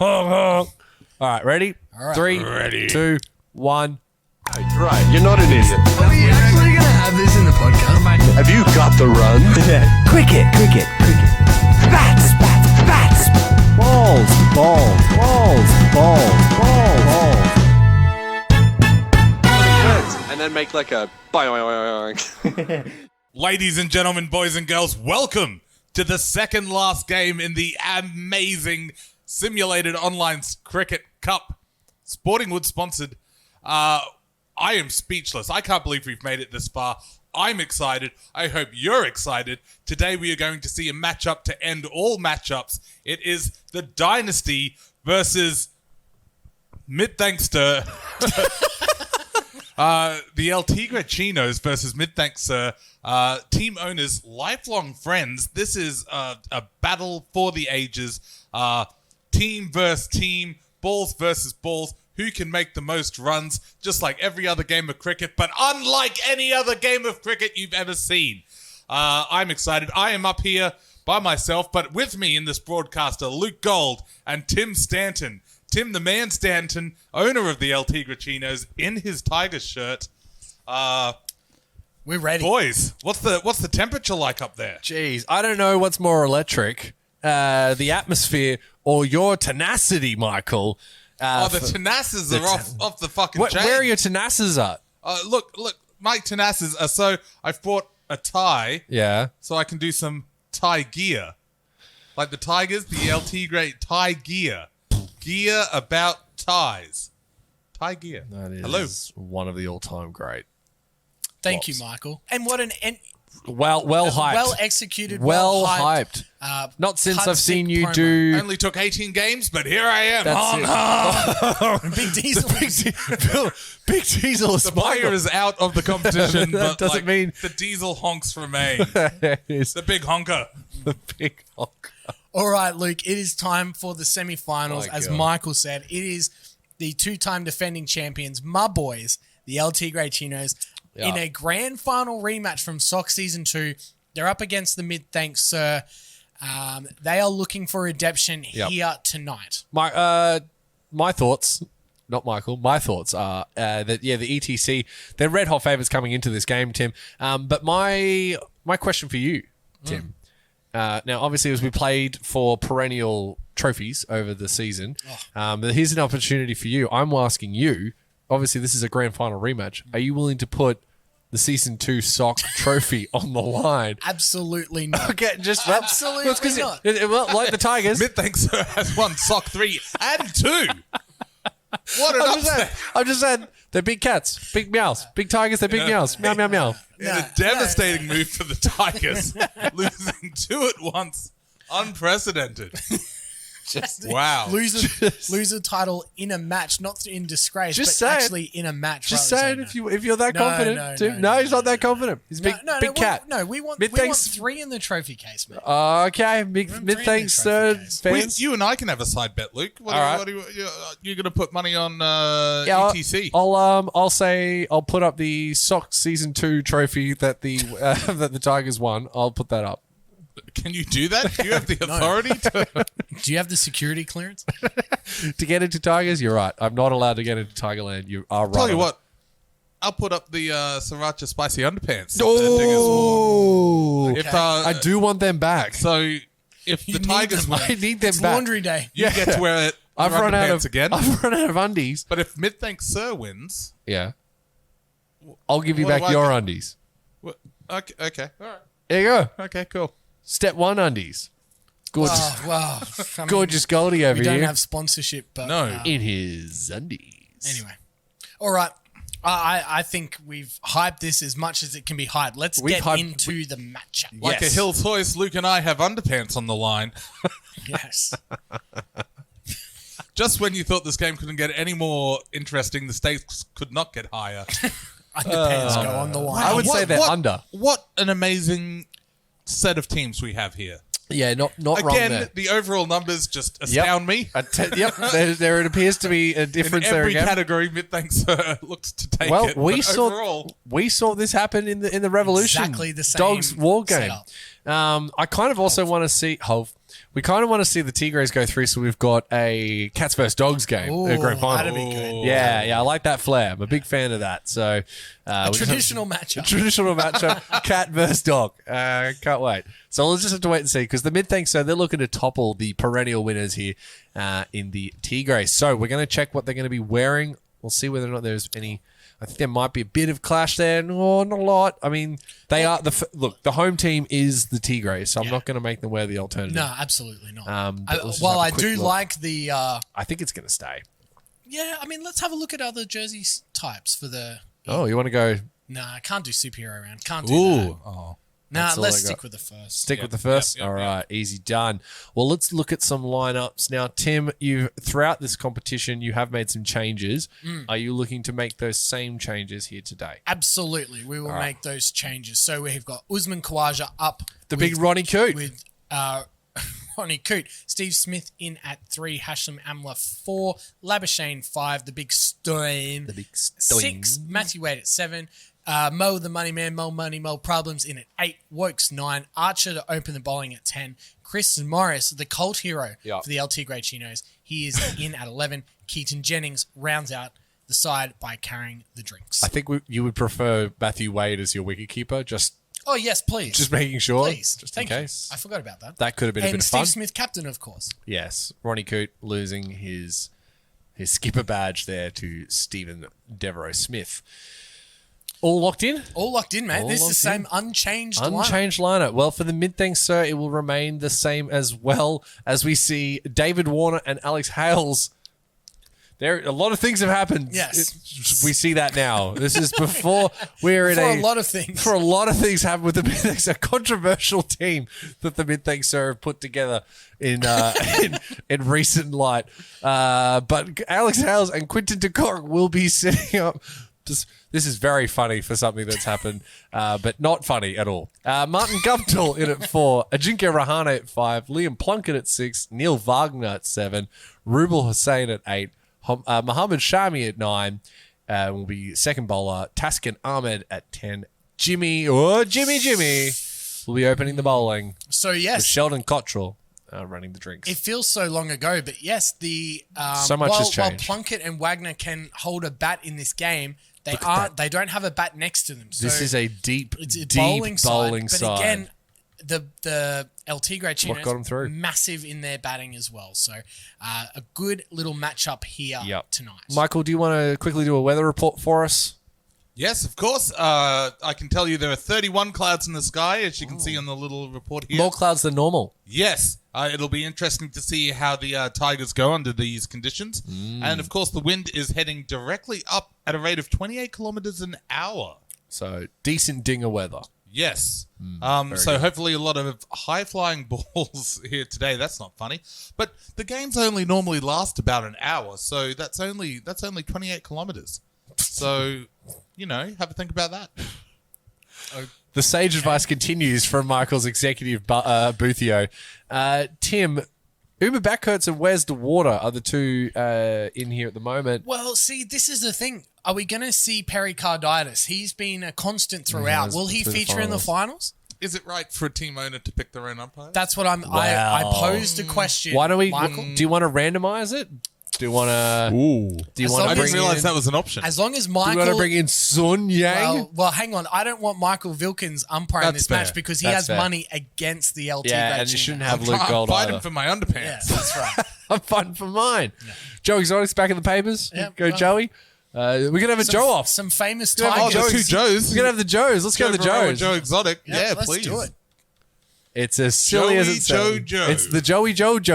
Honk, honk. All right, ready? All right. 3, Ready. 2, 1. Right, you're not an idiot. Are we actually going to have this in the podcast? Have you got the run? Cricket. Bats. Balls. And then make like a boing. Ladies and gentlemen, boys and girls, welcome to the second last game in the amazing simulated online cricket cup. Sporting Woods sponsored. I am speechless. I can't believe we've made it this far. I'm excited. I hope you're excited. Today we are going to see a matchup to end all matchups. It is the Dynasty versus Midthankssir. The Tigre Chinos versus Midthankssir. Team owners, lifelong friends. This is a battle for the ages. Team versus team. Balls versus balls. Who can make the most runs, just like every other game of cricket, but unlike any other game of cricket you've ever seen. I'm excited. I am up here by myself, but with me in this broadcast are Luke Gold and Tim Stanton. Tim the Man Stanton, owner of the Tigre Chinos, in his Tigers shirt. We're ready. Boys, what's the temperature like up there? Jeez, I don't know what's more electric, the atmosphere or your tenacity, Michael. The tenasses are off the fucking chain. Where are your tenasses at? Look, my tenasses are so... I've bought a tie so I can do some tie gear. Like the Tigers, the Tigre tie gear. Gear about ties. Tie gear. That is Hello. one of the all-time great. Thank you, Michael. And what an Well hyped. well executed, Well hyped. Not since I've seen you promo. do... Only took 18 games, but here I am. That's it. Big Diesel. Big Diesel is The player is out of the competition, That but doesn't mean- the diesel honks remain. It's The big honker. the big honk. All right, Luke, it is time for the semi-finals. My As God. Michael said, it is the two-time defending champions, my boys, the Tigre Chinos, in a grand final rematch from SOCC Season 2. They're up against the Midthankssir. They are looking for redemption here tonight. My thoughts, not Michael, my thoughts are that, the ETC, they're red hot favourites coming into this game, Tim. But my question for you, Tim, now obviously as we played for perennial trophies over the season, but here's an opportunity for you. I'm asking you, obviously this is a grand final rematch. Are you willing to put the Season 2 SOCC trophy on the line? Absolutely not. Okay, just Absolutely not. Well, like the Tigers. Midthankssir has won SOCC 3 and 2. What an upset. I'm just saying, they're big cats, big meows. Big Tigers, they're big meows. Meow, meow, meow. In a devastating move for the Tigers, losing 2 at once. Unprecedented. Wow. Lose a title in a match, not in disgrace, Just but say it. actually in a match. Just rather saying, than if you're that confident, no, Tim. no, He's not that confident. He's a big cat. We want Midthanks- 3 in the trophy case, man. Okay, big three in the Midthankssir trophy case. fans. You and I can have a side bet, Luke. What All are you going to put money on Yeah, ETC? I'll say I'll put up the SOCC Season 2 trophy that the that the Tigers won. I'll put that up. Can you do that? Do you have the authority to... Do you have the security clearance? To get into Tigers, you're right. I'm not allowed to get into Tigerland. You are right. Tell you on what, I'll put up the Sriracha Spicy Underpants. it. Oh, If, I do want them back. So if You the need Tigers them, win, I need them It's back. laundry day. you get to wear it. I've run out of again. I've run out of undies. But if Midthankssir wins, Yeah, I'll give you What back do I your get? undies. okay, all right, There you go. okay, cool. Step 1 undies. Gorgeous, Oh, wow. I mean, gorgeous Goldie over We don't here have sponsorship, but No. in his undies. anyway. All right. I think we've hyped this as much as it can be hyped. Let's We've get hyped- into the matchup. Like Yes. a Hills hoist, Luke and I have underpants on the line. Yes. Just when you thought this game couldn't get any more interesting, the stakes could not get higher. Underpants go on the line. I would say they're under. What an amazing set of teams we have here. Yeah, not wrong Again, there. the overall numbers just astound me. Yep, there it appears to be a In difference there every again. category, Midthankssir looks to take Well, it. we but saw overall, this happen in the Revolution Exactly the same Dogs war game. setup. I kind of also want to see. We kind of want to see the Tigres go through, so we've got a Cats vs Dogs game, Ooh, a grand final. that'd be good. Yeah, I like that flair. I'm a big fan of that. So A traditional matchup. traditional matchup, cat versus dog. Can't wait. So we'll just have to wait and see because the Midthankssir, they're looking to topple the perennial winners here in the Tigres. So we're going to check what they're going to be wearing. We'll see whether or not there's any. I think there might be a bit of clash there. No, not a lot. I mean, they are the home team is the Tigres, so I'm not going to make them wear the alternative. No, absolutely not. I do like the. I think it's going to stay. Yeah, I mean, let's have a look at other jersey types for the. Oh, you want to go? Nah, I can't do superhero round. Can't do that. Oh. Nah, That's all let's I got. stick with the first. Stick with the first? Yep, All right, easy done. Well, let's look at some lineups. Now, Tim, throughout this competition, you have made some changes. Are you looking to make those same changes here today? Absolutely. We will make those changes. So we've got Usman Khawaja up. The big Ronnie Coote. With Ronnie Coote. Steve Smith in at 3. Hashim Amla 4. Labuschagne 5. The big Stein. The big 6. Matthew Wade at 7. Mo the Money Man, Mo Money, Mo Problems in at 8. Wokes 9. Archer to open the bowling at 10. Chris Morris, the cult hero for the Tigre Chinos. He is in at 11. Keaton Jennings rounds out the side by carrying the drinks. I think you would prefer Matthew Wade as your wicketkeeper, just Oh, yes, please. just making sure. Please. Just Thank in you. case. I forgot about that. That could have been a And bit of Steve fun. Smith, captain, of course. Yes, Ronnie Coote losing his skipper badge there to Stephen Devereaux Smith. All locked in? All locked in, mate. All This is the locked same in. unchanged lineup. Unchanged lineup. Well, for the Midthankssir, it will remain the same as well as we see David Warner and Alex Hales. A lot of things have happened. Yes. We see that now. This is before we're in For a lot of things. For a lot of things happen with the Midthankssir. A controversial team that the Midthankssir have put together in recent light. But Alex Hales and Quinton de Kock will be setting up. This is very funny for something that's happened, but not funny at all. Martin Guptill in at 4, Ajinkya Rahane at 5, Liam Plunkett at 6, Neil Wagner at 7, Rubel Hussain at 8, Mohammed Shami at 9, will be second bowler, Taskin Ahmed at 10, Jimmy will be opening the bowling. So, With yes, Sheldon Cottrell running the drinks. it feels so long ago, but yes, So much has while changed. Plunkett and Wagner can hold a bat in this game, they Look at They don't have a bat next to them. So This is a deep bowling bowling side. side. But again, the Tigre Chinos got 'em through. massive in their batting as well. So a good little matchup here tonight. Michael, do you want to quickly do a weather report for us? Yes, of course. I can tell you there are 31 clouds in the sky, as you can see on the little report here. More clouds than normal. Yes, it'll be interesting to see how the Tigers go under these conditions. And, of course, the wind is heading directly up at a rate of 28 kilometers an hour. So decent dinger weather. Yes. very So good. hopefully a lot of high-flying balls here today. That's not funny. But the games only normally last about an hour, so that's only 28 kilometers. So, have a think about that. The sage advice continues from Michael's executive boothio. Tim, Uma Backhurts and Where's the Water are the two in here at the moment. Well, see, this is the thing. Are we going to see pericarditis? He's been a constant throughout. has Will he through the feature in the finals? Is it right for a team owner to pick their own umpire? That's what I'm. I posed a question. Why don't we? Michael? Do you want to randomize it? Do you want to? Do you As want long I to as- didn't bring realize in? that was an option. As long as Do you want to Michael. bring in Sun Yang? Well, hang on. I don't want Michael Vilkins umpiring That's this fair. match because he That's has fair. money against the LT. yeah, and you shouldn't have Luke I'm Gold fighting either. for my underpants. Yeah, that's right. I'm fighting for mine. Joe Exotic's back in the papers. Yeah, Go well- Joey. We're gonna have a Joe off. Some famous Gonna have Oh, a Tigers. there's two Joes. We're gonna have the Joes. Let's go to the Burrow and Joes. Joe Exotic. Yeah, let's please. do it. It's as silly as Joey it sounds. Joe. It's the Joey Joe Jr.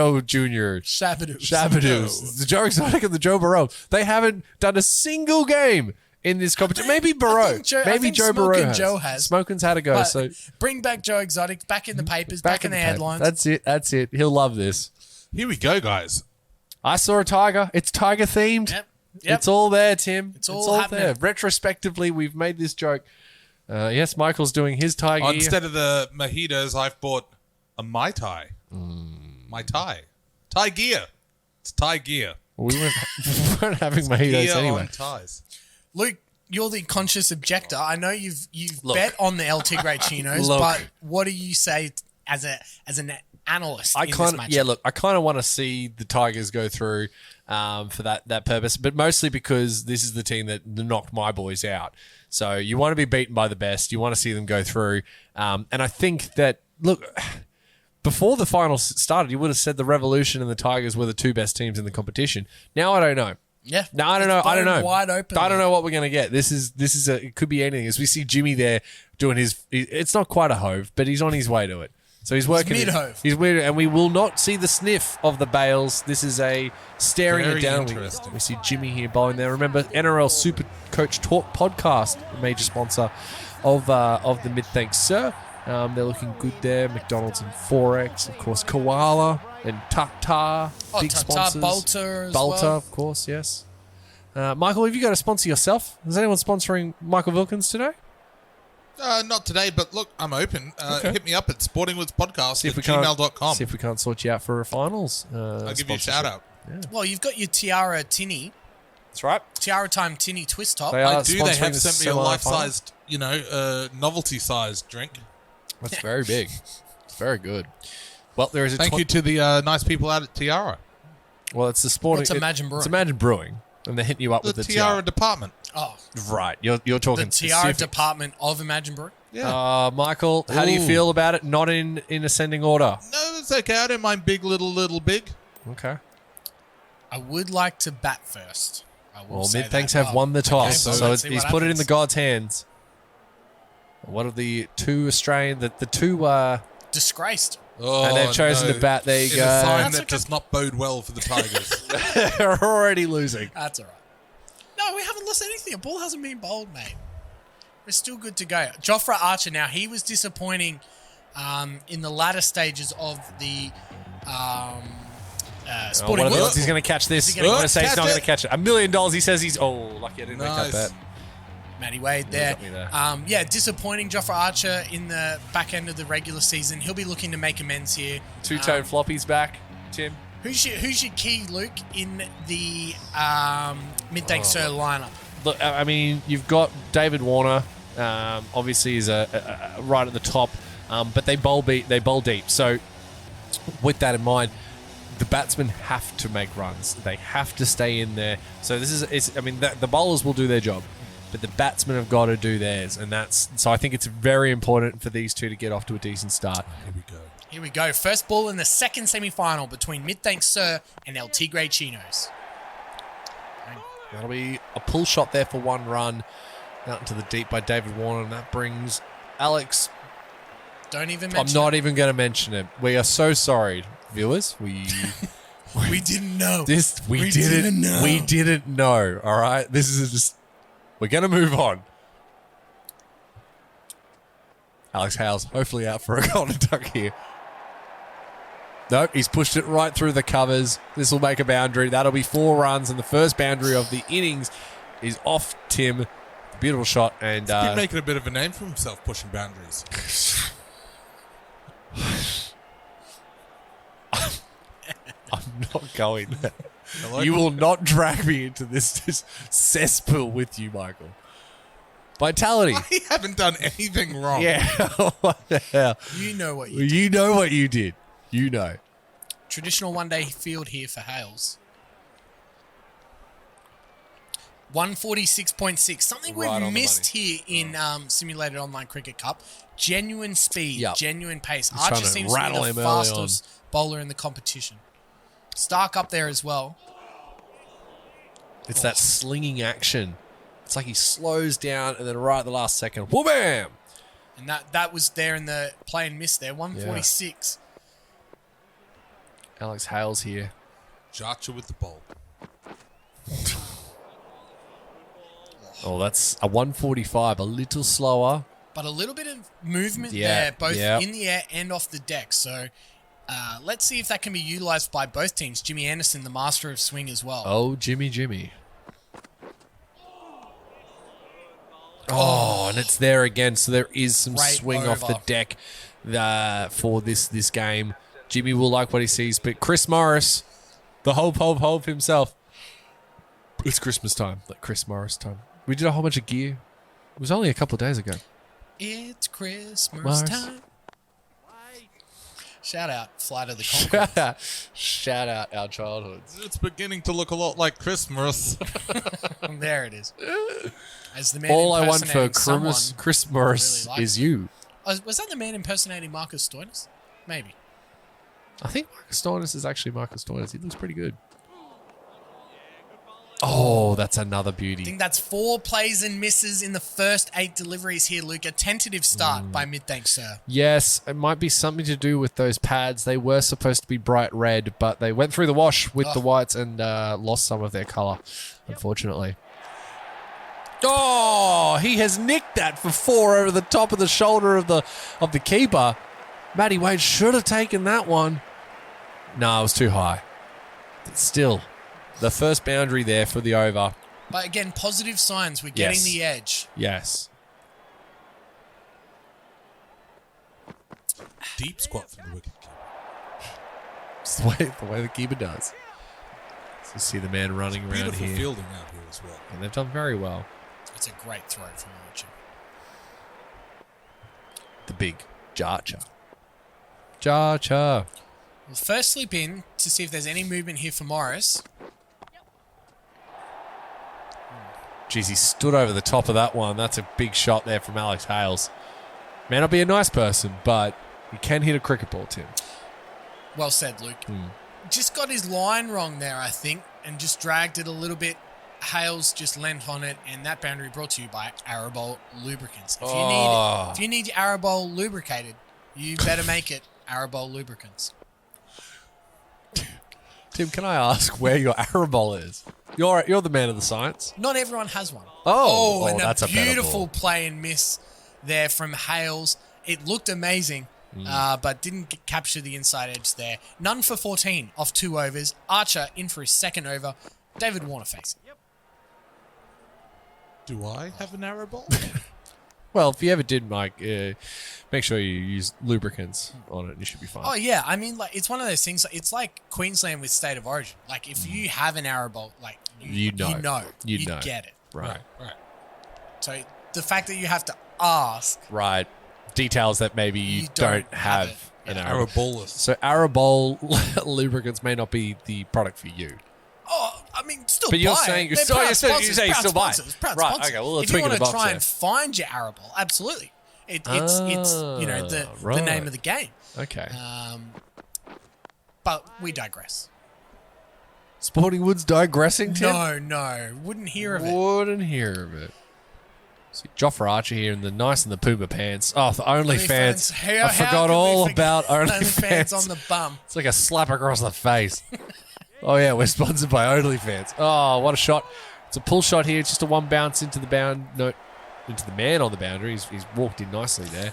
Shabadoo. Shabadoos. It's the Joe Exotic and the Joe Burrow. They haven't done a single game in this competition. Maybe Burrow. I Maybe think Joe Burrow Smokin' has. Joe has. Smokin's had a go. But So bring back Joe Exotic, back in the papers, back in the paper. headlines. That's it. He'll love this. Here we go, guys. I saw a tiger. It's tiger themed. Yep. It's all there, Tim. It's all happening. there. Retrospectively, we've made this joke. Yes, Michael's doing his tiger. Oh, instead of the mojitos, I've bought a Mai Tai. Mai Tai. Thai gear. It's Thai gear. We weren't having mojitos Gear anyway. on ties. Luke, you're the conscious objector. I know you've Look. bet on the El Tigre Chinos, Look. but what do you say as an analyst I in this kind of matchup. I kind of want to see the Tigers go through for that purpose, but mostly because this is the team that knocked my boys out. So you want to be beaten by the best. You want to see them go through, and I think that before the finals started, you would have said the Revolution and the Tigers were the two best teams in the competition. Now I don't know. Yeah. No, I don't know. I don't know. Wide open. I don't know what we're gonna get. This is it could be anything. As we see Jimmy there doing it's not quite a hove, but he's on his way to it. So he's working. mid-hove. He's mid, and we will not see the sniff of the bales. This is a staring Very it down. interesting. We see Jimmy here bowling there. Remember, NRL Super Coach Talk podcast, a major sponsor of the Midthankssir. They're looking good there. McDonald's and Forex, of course. Koala and Tata, big sponsors. Bolter as Bolter, well. of course, yes. Michael, have you got a sponsor yourself? Is anyone sponsoring Michael Vilkins today? Not today, but look, I'm open. Okay. Hit me up at Sporting Woods Podcast See if at we can't gmail.com. see if we can't sort you out for a finals. I'll give you a shout out. Well, you've got your Tiara Tinny, That's right. Tiara Time Tinny twist top. They are I do. They sponsoring have the sent me a semi-final. life-sized, novelty-sized drink. That's very big. It's very good. Well, there is a Thank you to the nice people out at Tiara. Well, it's the sporting. What's Imagine Brewing? It's Imagine Brewing, and they're hitting you up The with the Tiara department. Oh, Right, you're talking the Tiara specific. department of Imagine Brewing. Yeah. Michael, how do you Ooh. feel about it? Not in ascending order. No, it's okay. I don't mind big, little, big. Okay. I would like to bat first. I will Well, say Midthanks that. have won the toss, well, so let's see he's what put it in the happens. gods' hands. One of the two Australian, the two, Disgraced. Oh, and they've chosen no. to bat. There you In go. a sign That's that okay. does not bode well for the Tigers. They're already losing. That's all right. No, we haven't lost anything. A ball hasn't been bowled, mate. We're still good to go. Jofra Archer now, he was disappointing in the latter stages of the Sporting What are the Woods. odds he's going to catch this? Is he I'm gonna going to say he's catch not going it? to catch it. $1 million, he says he's... Oh, lucky I didn't make that Nice. bet. Matty Wade there. got me there. Yeah, disappointing Jofra Archer in the back end of the regular season. He'll be looking to make amends here. Two-tone floppies back, Tim. Who's your key, Luke, in the Midthankssir lineup? Look, I mean, you've got David Warner. Obviously, is a right at the top, but they bowl deep. So, with that in mind, the batsmen have to make runs. They have to stay in there. So the bowlers will do their job, but the batsmen have got to do theirs, and so I think it's very important for these two to get off to a decent start. Here we go. First ball in the second semi-final between Midthankssir and El Tigre Chinos. That'll be a pull shot there for one run out into the deep by David Warner, and that brings Alex. Don't even I'm mention not even going to mention it. We are so sorry, viewers. We didn't know. We didn't know. We didn't know. All right. This is just. We're going to move on. Alex Hales hopefully out for a golden duck here. Nope, he's pushed it right through the covers. This will make a boundary. That'll be 4 runs, and the first boundary of the innings is off Tim. Beautiful shot, and He's been making a bit of a name for himself pushing boundaries. I'm not going there. Hello? You will not drag me into this cesspool with you, Michael. Vitality. I haven't done anything wrong. Yeah. What the hell? You know what you did. You know what you did. You know. Traditional one-day field here for Hales. 146.6. Something Right on the we've missed money. here in Simulated Online Cricket Cup. Genuine speed, Yep. genuine pace. He's trying Archer to seems to be rattle the him early fastest bowler in the competition. Stark up there as well. It's that slinging action. It's like he slows down and then right at the last second, whoa-bam! And that was there in the play and miss there. 146. Alex Hales here. Jarcher with the ball. Oh, that's a 145, a little slower. But a little bit of movement Yeah, there, both yeah. in the air and off the deck. So let's see if that can be utilised by both teams. Jimmy Anderson, the master of swing as well. Oh, Jimmy. Oh, and it's there again. So there is some Great swing off the over. deck for this game. Jimmy will like what he sees, but Chris Morris, the hope himself. It's Christmas time, like Chris Morris time. We did a whole bunch of gear. It was only a couple of days ago. It's Christmas Mars. time. Shout out Flight of the Conchords. Shout out our childhoods. It's beginning to look a lot like Christmas. There it is. As the man All I want for impersonating Christmas really is you. Was that the man impersonating Marcus Stoinis? Maybe. I think Marcus Stoinis is actually Marcus Stoinis. He looks pretty good. Oh, that's another I beauty. think that's 4 plays and misses in the first 8 deliveries here, Luke. A tentative start by Midthankssir. Yes, it might be something to do with those pads. They were supposed to be bright red, but they went through the wash with the whites and lost some of their colour, unfortunately. Oh, he has nicked that for 4 over the top of the shoulder of the keeper. Matty Wade should have taken that one. No, it was too high. But still, the first boundary there for the over. But again, positive signs. We're getting the edge. Yes. Deep squat from the wicket keeper. It's the way the keeper does. So you see the man running around Beautiful here. fielding out here as well. And they've done very well. It's a great throw from Archer. The big Jarcher. Jarcher. We'll first slip in to see if there's any movement here for Morris. Jeez, he stood over the top of that one. That's a big shot there from Alex Hales. May not be a nice person, but he can hit a cricket ball, Tim. Well said, Luke. Just got his line wrong there, I think, and just dragged it a little bit. Hales just lent on it, and that boundary brought to you by Arabol Lubricants. If you need your Arabol lubricated, you better make it Arabol Lubricants. Tim, can I ask where your Arabol is? You're the man of the science. Not everyone has one. And that's a a better beautiful ball. play and miss there from Hales. It looked amazing, but didn't capture the inside edge there. None for 14 off 2 overs. Archer in for his second over. David Warner facing. Do I have an arrow ball? Well, if you ever did, Mike, make sure you use lubricants on it and you should be fine. Oh, yeah. I mean, like, it's one of those things. It's like Queensland with State of Origin. Like, if you have an Arabol, like, you know. You get it. Right. So the fact that you have to ask. Right. Details that maybe you don't have an Arabol. Arabolus. So Arabol lubricants may not be the product for you. Oh, I mean, still But buy you're it. saying They're proud sponsors, you proud still buy it. sponsors, proud Right, sponsors. okay, well, if tweak you in want the to box try there. and find your Arabol, absolutely. It's the name of the game. Okay. But we digress. Sporting Woods digressing, Tim? No. Wouldn't hear of it. Wouldn't hear of it. See Joffre Archer here in the nice in the Puma pants. Oh, the OnlyFans. I forgot all about OnlyFans. On the bum. It's like a slap across the face. Oh, yeah, we're sponsored by OnlyFans. Oh, what a shot. It's a pull shot here. It's just a one bounce into the into the man on the boundary. He's walked in nicely there.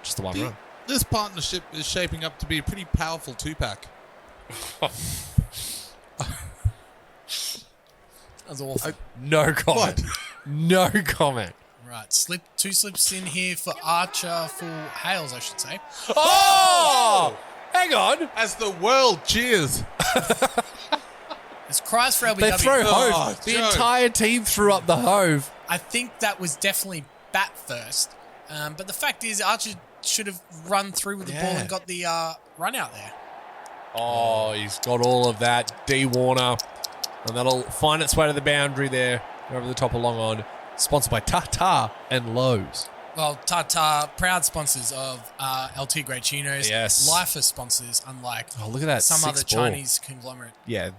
Just the one run. This partnership is shaping up to be a pretty powerful 2-pack. That was awful. No comment. No comment. Right, 2 slips in here for Archer, for Hales, I should say. Oh! Hang on. As the world cheers. It's cries for LBW. They throw hove. Oh, The Joe. entire team threw up the hove. I think that was definitely bat first. But the fact is, Archer should have run through with the ball and got the run out there. Oh, he's got all of that. D. Warner. And that'll find its way to the boundary there, over the top of long on. Sponsored by Tata and Lowe's. Well, Tata, proud sponsors of El Tigre Chinos. Yes. Lifer sponsors, unlike Look at that. some other 6 ball. Chinese conglomerate. Yeah,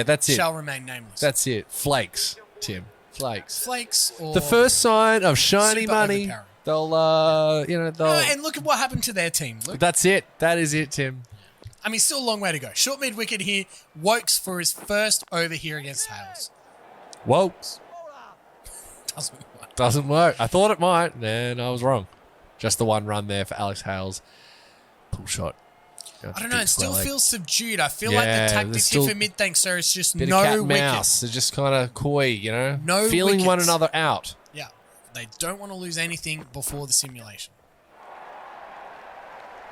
that's it. Shall remain nameless. That's it. Flakes, Tim. Flakes. Flakes or... The first sign of shiny Super money. overpowering. They'll. and look at what happened to their team. Look, That's it. That is it, Tim. I mean, still a long way to go. Short mid-wicket here. Wokes for his first over here against Hales. Wokes. Doesn't work. Doesn't work. I thought it might, and I was wrong. Just the one run there for Alex Hales. Pull shot. I don't know. It still feels subdued. I feel Yeah, like the there's tactics still here for Midthankssir is just bit of cat no and wickets. mouse. They're just kind of coy, No feeling one wickets. another out. Yeah. They don't want to lose anything before the simulation.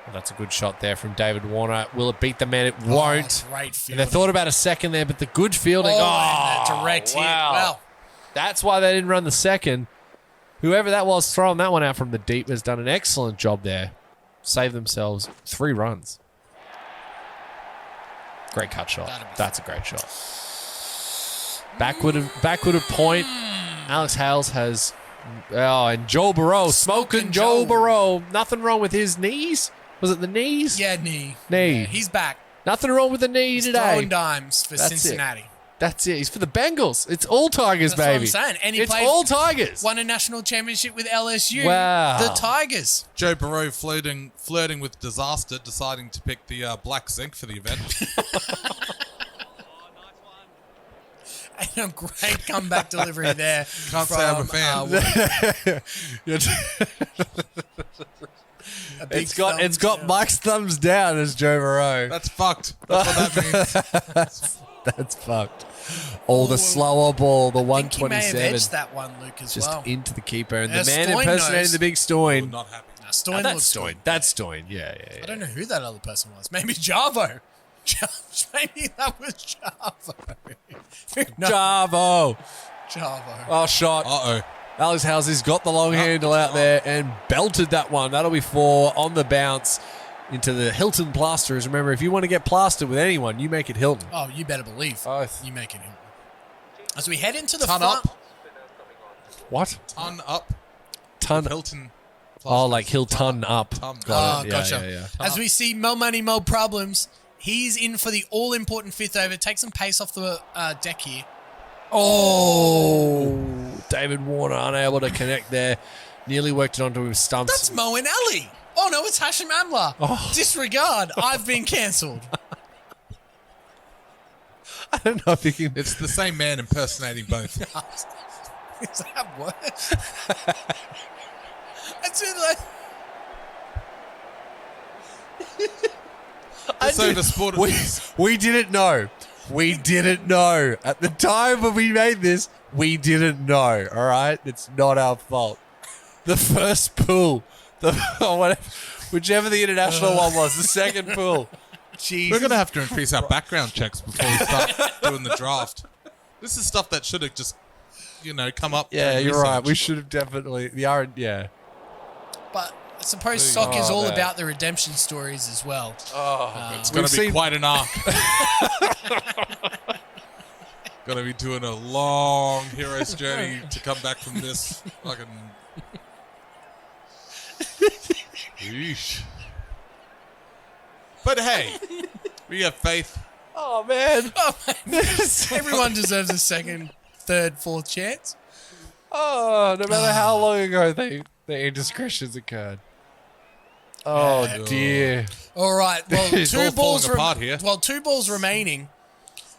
Well, that's a good shot there from David Warner. Will it beat the man? It won't. Great And fielding. they thought about a second there, but the good fielding. and that direct hit. wow. Well, That's why they didn't run the second. Whoever that was throwing that one out from the deep has done an excellent job there. Saved themselves 3 runs. Great cut shot. That's a great shot. Backward of point. Alex Hales has... Oh, and Joel Burrow. Smoking Joel Burrow. Nothing wrong with his knees? Was it the knees? Yeah, knee. Knee. Yeah, he's back. Nothing wrong with the knee He's today. throwing dimes for That's Cincinnati. That's it. He's for the Bengals. It's all Tigers, That's baby. what I'm saying. And he it's played- all Tigers. Won a national championship with LSU. Wow. The Tigers. Joe Burrow flirting with disaster, deciding to pick the black zinc for the event. And a great comeback delivery there. Can't say I'm a fan. A big It's got thumbs down. Mike's thumbs down as Joe Burrow. That's fucked. That's what that means. That's fucked. Oh, the slower ball, the I think he may have 127. edged that one, Luke, as Just well. into the keeper. And Yeah, the man Stoyne impersonating knows. the big Stoyne. Not happy. Now, Stoyne That's looks Stoyne. good. That's Stoyne. Yeah. I don't know who that other person was. Maybe Javo. Maybe that was Javo. No, Javo. Javo. Oh, shot. Uh-oh. Alex Housley's got the long handle out there and belted that one. That'll be 4 on the bounce into the Hilton Plasters. Remember, if you want to get plastered with anyone, you make it Hilton. Oh, you better believe. Both. You make it him. As we head into the Ton front. up. What? Ton up. Ton. Hilton. Oh, like Hilton up. Ton. Got it. Yeah, Gotcha. yeah. As we see Mo Money, Mo Problems. He's in for the all-important 5th over. Take some pace off the deck here. Oh, David Warner unable to connect there. Nearly worked it onto his stumps. That's Mo and Ali. Oh, no, it's Hashim Amla. Oh. Disregard. I've been cancelled. I don't know if you can. It's the same man impersonating both. Is that worse? That's it, like... So the sport. We didn't know. We didn't know. At the time when we made this, we didn't know. All right? It's not our fault. The first pool, whichever the international one was, the second pool. Jesus. We're going to have to increase our background checks before we start doing the draft. This is stuff that should have just, come up. Yeah, during you're right. research. We should have definitely. Yeah. But I suppose SOCC is Oh, all man. about the redemption stories as well. It's going We've to be seen- quite an arc. Going to be doing a long hero's journey to come back from this fucking. Yeesh. But hey, we have faith. Oh, man. Everyone deserves a second, third, fourth chance. Oh, no matter how long ago the indiscretions occurred. Oh, dear. All right. Well, It's all falling apart here. Well, 2 balls remaining.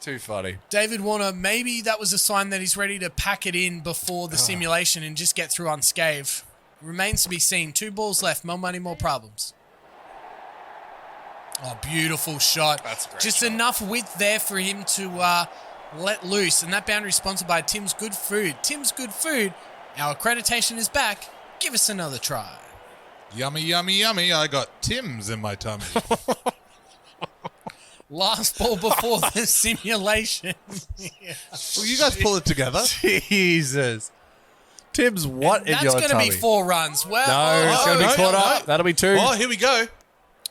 Too funny. David Warner, maybe that was a sign that he's ready to pack it in before the simulation and just get through unscathed. Remains to be seen. 2 balls left. More money, more problems. Oh, beautiful shot. That's a great just shot. enough width there for him to let loose. And that boundary sponsored by Tim's Good Food. Tim's Good Food. Our accreditation is back. Give us another try. Yummy, yummy, yummy. I got Tim's in my tummy. Last ball before the simulation. Well, you guys pull it together. Jesus. Tim's what in That's your going to tummy? be 4 runs. Well, No, it's going to be no, caught no. up. That'll be 2. Oh, here we go.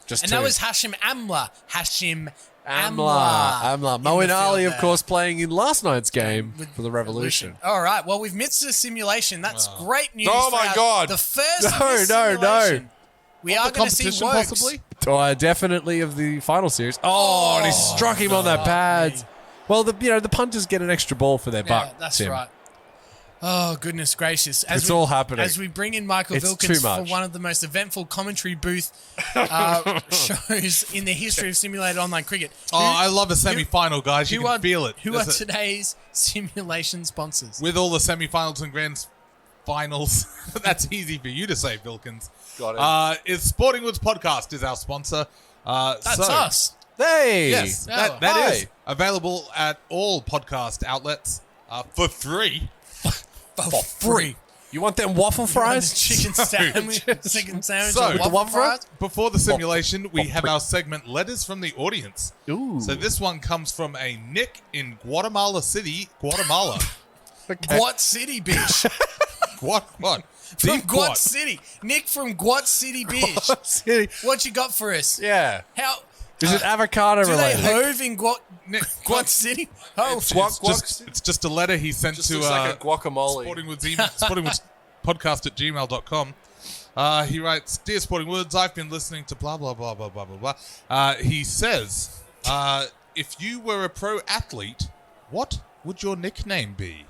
Just And 2. that was Hashim Amla. Hashim Amla. Mo in and the Ali, field of course, playing in last night's game With for the Revolution. All right. Well, we've missed the simulation. That's great news. Oh, for my our- God. The first No, missed no, no. simulation. We are The going to see competition, Wokes. possibly. Definitely of the final series. Oh, and he struck him on that pad. Well, the punters get an extra ball for their Yeah, buck. that's Tim. right. Oh, goodness gracious. It's all happening. As we bring in Michael It's Vilkins too for much. one of the most eventful commentary booth shows in the history of simulated online cricket. Oh, I love a semi-final, guys. You can feel it. Who are There's a- today's simulation sponsors? with all the semi-finals and grand finals. That's easy for you to say, Vilkins. Got it. It's Sporting Woods Podcast is our sponsor. That's so, us. Hey. Yes, Oh, that hi. is available at all podcast outlets for free. For free. You want them waffle fries? Chicken sandwich. Chicken sandwich. So, and with the waffle fries. Before the simulation, we have our segment Letters from the Audience. Ooh. So this one comes from a Nick in Guatemala City, Guatemala. Okay. Guat City, bitch. What? From Deep Guat City. Nick from Guat City, bitch. City. What you got for us? Yeah. How Is it avocado Do they related? hove in Guat City? Oh, It's just a letter he sent Just to looks like a guacamole. Sporting Woods podcast at gmail.com. He writes, Dear Sporting Woods, I've been listening to blah, blah, blah, blah, blah, blah, blah. He says, if you were a pro athlete, what would your nickname be?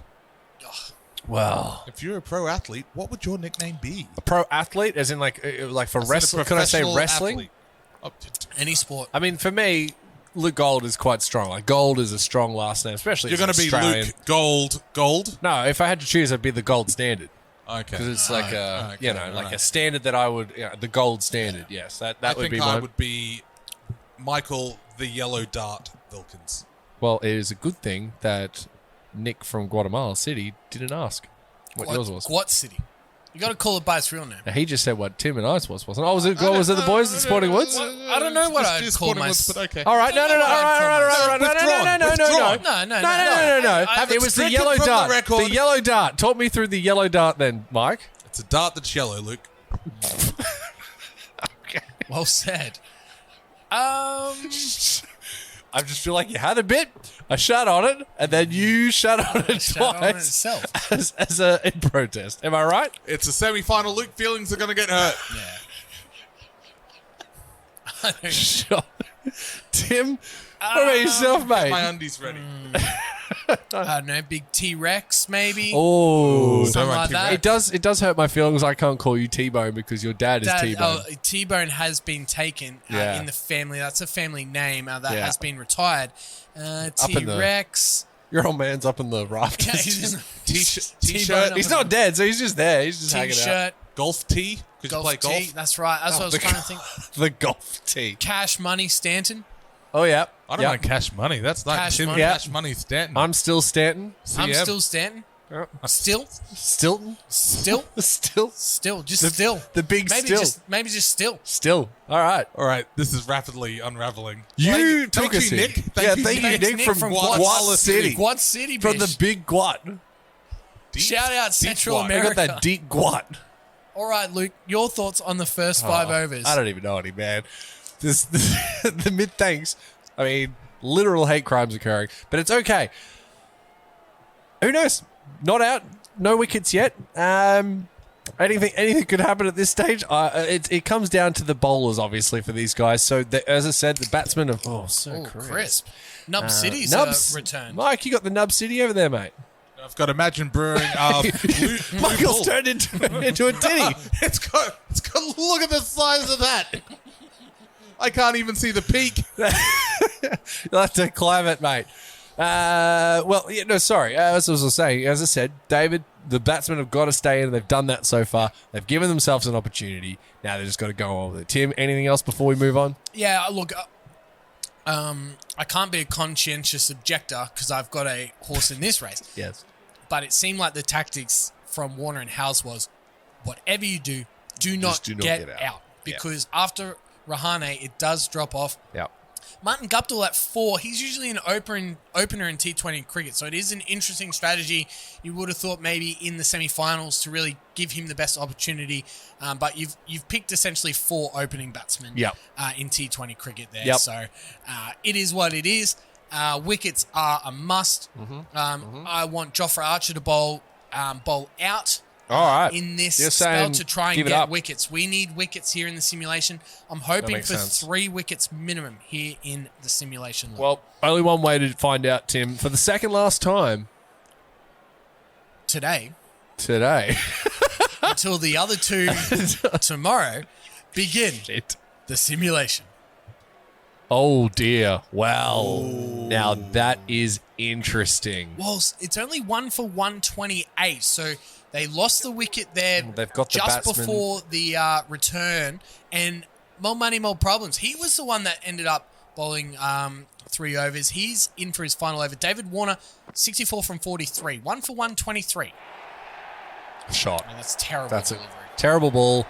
Wow. If you're a pro athlete, what would your nickname be? A pro athlete, as in like for wrestling? Can I say wrestling? Athlete. Oh, any sport. I mean, for me, Luke Gold is quite strong. Like Gold is a strong last name, especially. You're going to be Australian. Luke Gold? No, if I had to choose, I'd be the gold standard. Okay. Because it's like a standard that I would, the gold standard. Yes, that would be mine. I would be Michael the Yellow Dart Vilkins. Well, it is a good thing that Nick from Guatemala City didn't ask what yours was. Guat City. You got to call it by its real name. Now, he just said what Tim and I's wasn't. Oh, was it the boys at Sporting Woods? I don't know what I'd call my... Woods, but okay. All right, no. All right. No. It was the stricken yellow from the dart. record. The yellow dart. Talk me through the yellow dart then, Mike. It's a dart that's yellow, Luke. Well said. I just feel like you had a bit. I shut on it, and then you shut on it Shut on twice itself. as a in protest. Am I right? It's a semi-final, Luke. Feelings are going to get hurt. Yeah. Sure. Tim, what about yourself, mate? My undies ready. I don't know, big T-Rex maybe. Oh, Something like that. It does hurt my feelings. I can't call you T-Bone because your dad is T-Bone. T-Bone has been taken in the family. That's a family name that has been retired. T-Rex. Your old man's up in the rafters. T-shirt. He's not dead, so he's just there. He's just hanging out. T-shirt. Golf tee. Because you play golf. Tee. That's right. That's what I was trying to think. The golf tee. Cash Money Stanton. Oh, yeah. I don't mind Cash Money. That's like Cash Tim Money. Cash Money Stanton. I'm still Stanton. I'm CM. still Stanton. Yeah. Still. Stilton. Still. Still. Just still. The big maybe still. Maybe just still. Still. All right. All right, this is rapidly unraveling. You took thank us you, here. Nick. Thank you, Thanks, Nick, from Guat City. Guat City, From the bitch. big Guat. Shout out Central Guat. I America. got that deep Guat. All right, Luke, your thoughts on the first 5 overs? I don't even know any, man. The mid-thanks, I mean, literal hate crimes occurring, but it's okay. Who knows? Not out. No wickets yet. Anything could happen at this stage. It comes down to the bowlers, obviously, for these guys. So, as I said, the batsmen have... Oh, so crisp. Nub City's Nubs. returned. Mike, you got the Nub City over there, mate. I've got Imagine Brewing. Blue Michael's Bull. turned into a titty. It's got. Look at the size of that. I can't even see the peak. You'll have to climb it, mate. Sorry. As I was saying, as I said, David, the batsmen have got to stay in. They've done that so far. They've given themselves an opportunity. Now they just got to go on with it. Tim, anything else before we move on? Yeah, look, I can't be a conscientious objector because I've got a horse in this race. Yes. But it seemed like the tactics from Warner and Howes was, whatever you do, do not get out. Because after Rahane, it does drop off. Yeah. Martin Guptill at 4, he's usually an opener in T20 cricket, so it is an interesting strategy. You would have thought maybe in the semi-finals to really give him the best opportunity, but you've picked essentially 4 opening batsmen in T20 cricket there. Yep. So it is what it is. Wickets are a must. I want Jofra Archer to bowl out. All right. In this You're spell saying to try and give it get up. wickets. We need wickets here in the simulation. I'm hoping makes for sense. 3 wickets minimum here in the simulation. Well, only one way to find out, Tim. For the second last time today, until the other 2 tomorrow, begin the simulation. Oh dear. Well, now that is interesting. Well, it's only 1 for 128, so they lost the wicket there. They've got the just batsman. before the return, and more money, more problems. He was the one that ended up bowling 3 overs. He's in for his final over. David Warner, 64 from 43, 1 for 123. Shot. And that's terrible. That's delivery. a terrible ball.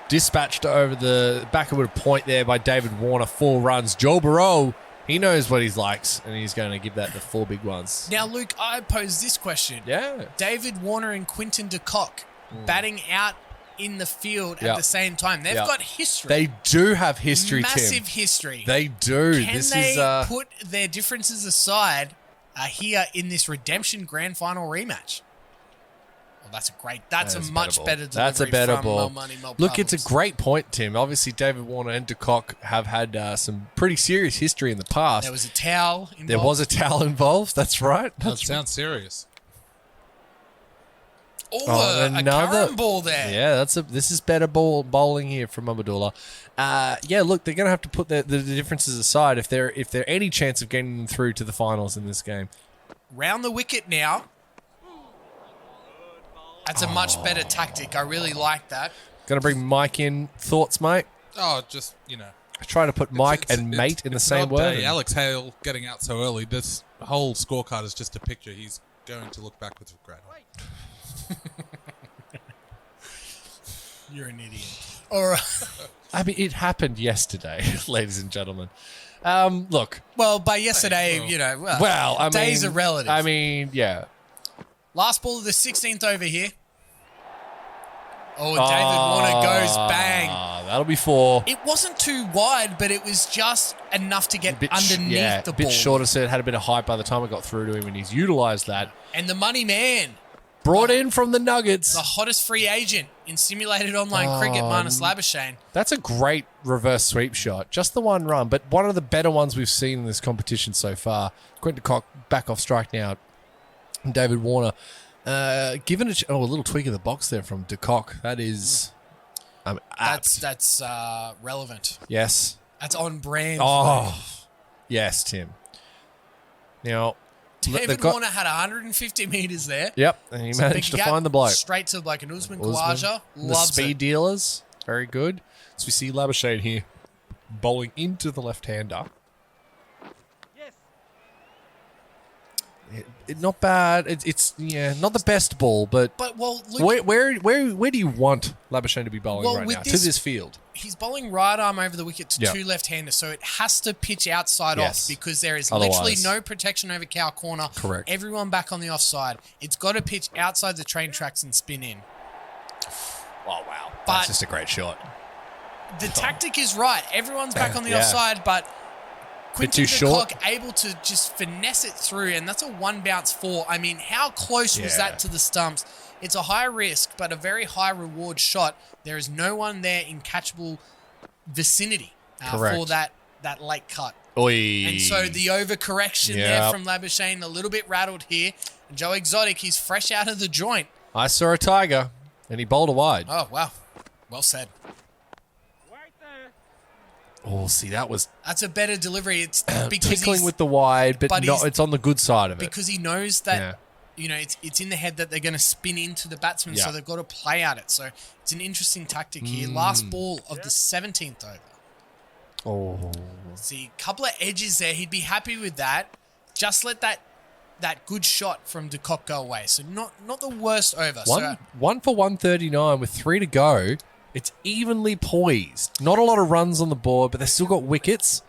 Dispatched over the backward point there by David Warner. 4 runs. Joe Burrow, he knows what he likes, and he's going to give that the 4 big ones. Now, Luke, I pose this question. Yeah. David Warner and Quinton de Kock batting out in the field Yep. at the same time. They've Yep. got history. They do have history, Massive Tim. history. They do. Can This they is put their differences aside here in this redemption grand final rematch? Well, that's a much better ball. better delivery That's a better from ball. Mo Money, Mo Look, it's a Problems. great point, Tim. Obviously, David Warner and De Kock have had some pretty serious history in the past. There was a towel involved. There was a towel involved. That's right. That sounds serious. Oh, a current ball there. Yeah, this is better bowling here from Amadullah. Yeah, look, they're going to have to put the differences aside if they're any chance of getting them through to the finals in this game. Round the wicket now. That's a much better tactic. I really like that. Going to bring Mike in. Thoughts, mate? Oh, just, I try to put Mike and mate in the same word. Day. Alex Hale getting out so early. This whole scorecard is just a picture he's going to look back with regret. You're an idiot. All right. I mean, it happened yesterday, ladies and gentlemen. Look. Well, by yesterday, days are relative. I mean, yeah. Last ball of the 16th over here. Oh, David Warner goes bang. That'll be 4. It wasn't too wide, but it was just enough to get underneath the a bit ball. shorter, so it had a bit of height by the time it got through to him, and he's utilised that. And the money man, Brought in from the Nuggets. the hottest free agent in simulated online cricket, Marnus Labuschagne. That's a great reverse sweep shot. Just the one run, but one of the better ones we've seen in this competition so far. Quentin Cock back off strike now. And David Warner given a little tweak of the box there from De Kock. That is apt. That's relevant. Yes. That's on brand. Oh, yes, Tim. Now, David Warner had 150 metres there. Yep, and he managed to find the bloke. Straight to the bloke. And Usman Usman, Khawaja the loves speed it. dealers, very good. So we see Labuschagne here bowling into the left-hander. Not bad. It's not the best ball, but well, look, where do you want Labuschagne to be bowling right now? To this field. He's bowling right arm over the wicket to Yep. two left-handers, so it has to pitch outside Yes. off because there is Otherwise- literally no protection over cow corner. Correct. Everyone back on the offside. It's got to pitch outside the train tracks and spin in. Oh wow, But- that's just a great shot. The tactic is right. Everyone's back on the Yeah. offside, but Quinton too de short. Kock able to just finesse it through, and that's a one bounce 4. I mean, how close was Yeah. that to the stumps? It's a high risk, but a very high reward shot. There is no one there in catchable vicinity Correct. for that late cut. Oi. And so the overcorrection there Yep. from Labuschagne, a little bit rattled here. And Joe Exotic, he's fresh out of the joint. I saw a tiger, and he bowled a wide. Oh, wow. Well said. Oh, see, that was That's a better delivery. It's because tickling he's, with the wide, but but not. he's- It's on the good side of it. because he knows that Yeah. it's in the head that they're going to spin into the batsman, Yeah. so they've got to play at it. So it's an interesting tactic here. Last ball of the 17th over. Oh, See, a couple of edges there. He'd be happy with that. Just let that good shot from De Kock go away. So not the worst over. one for 139 with 3 to go. It's evenly poised. Not a lot of runs on the board, but they've still got wickets.